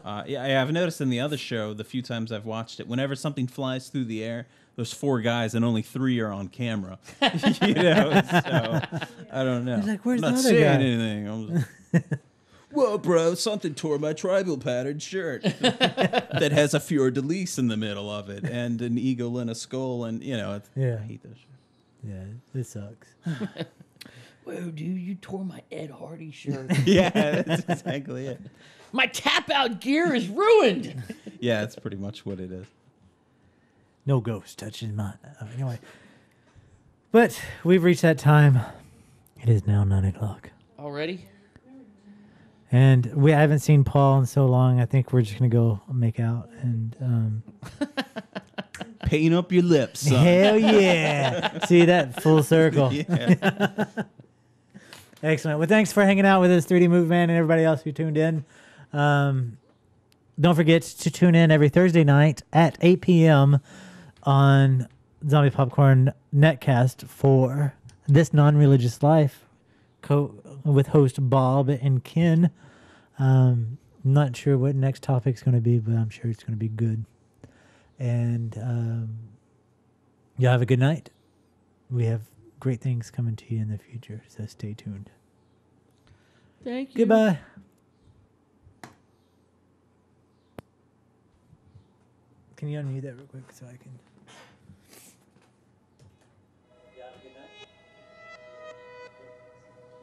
I've noticed in the other show, the few times I've watched it, whenever something flies through the air, there's 4 guys and only 3 are on camera. So I don't know. He's like, where's I'm not the other saying guy? anything. I'm just, well, bro, something tore my tribal pattern shirt that has a fleur de lis in the middle of it and an eagle and a skull, and I hate those shirts. Yeah, it sucks. Whoa, dude, you tore my Ed Hardy shirt. Yeah, that's exactly it. My tap-out gear is ruined. Yeah, that's pretty much what it is. No ghost touches mine. Anyway. But we've reached that time. It is now 9 o'clock. Already? And I haven't seen Paul in so long. I think we're just going to go make out and... Paint up your lips, son. Hell yeah. See that? Full circle. Yeah. Excellent. Well, thanks for hanging out with us, 3D Movie Man, and everybody else who tuned in. Don't forget to tune in every Thursday night at 8 p.m. on Zombie Popcorn Netcast for This Non-Religious Life with host Bob and Ken. I'm not sure what next topic's going to be, but I'm sure it's going to be good. And y'all have a good night. We have great things coming to you in the future, so stay tuned. Thank you. Goodbye. Can you unmute that real quick so I can...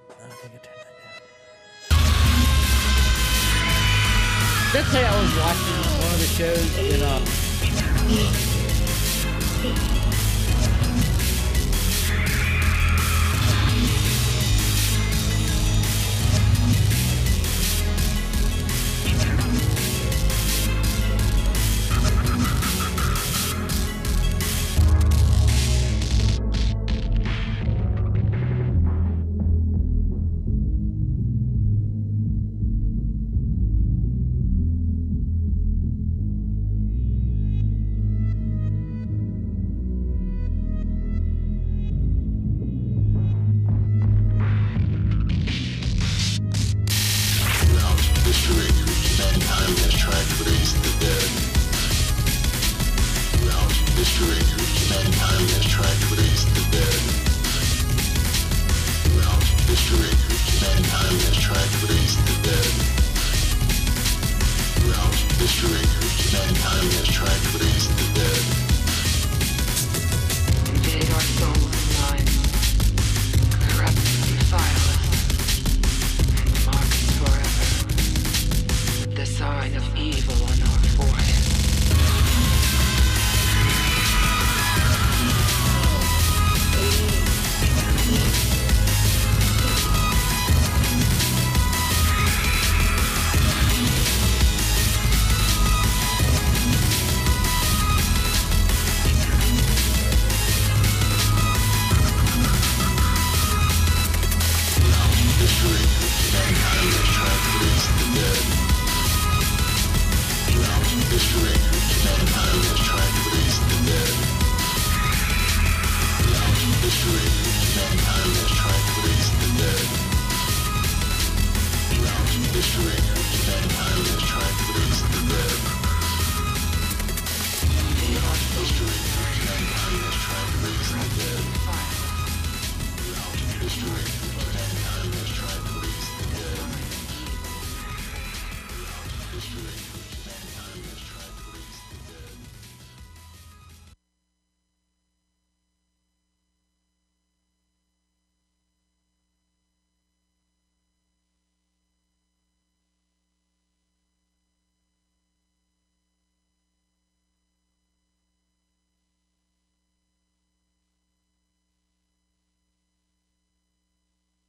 I think I turned that down. That's how I was watching one of the shows in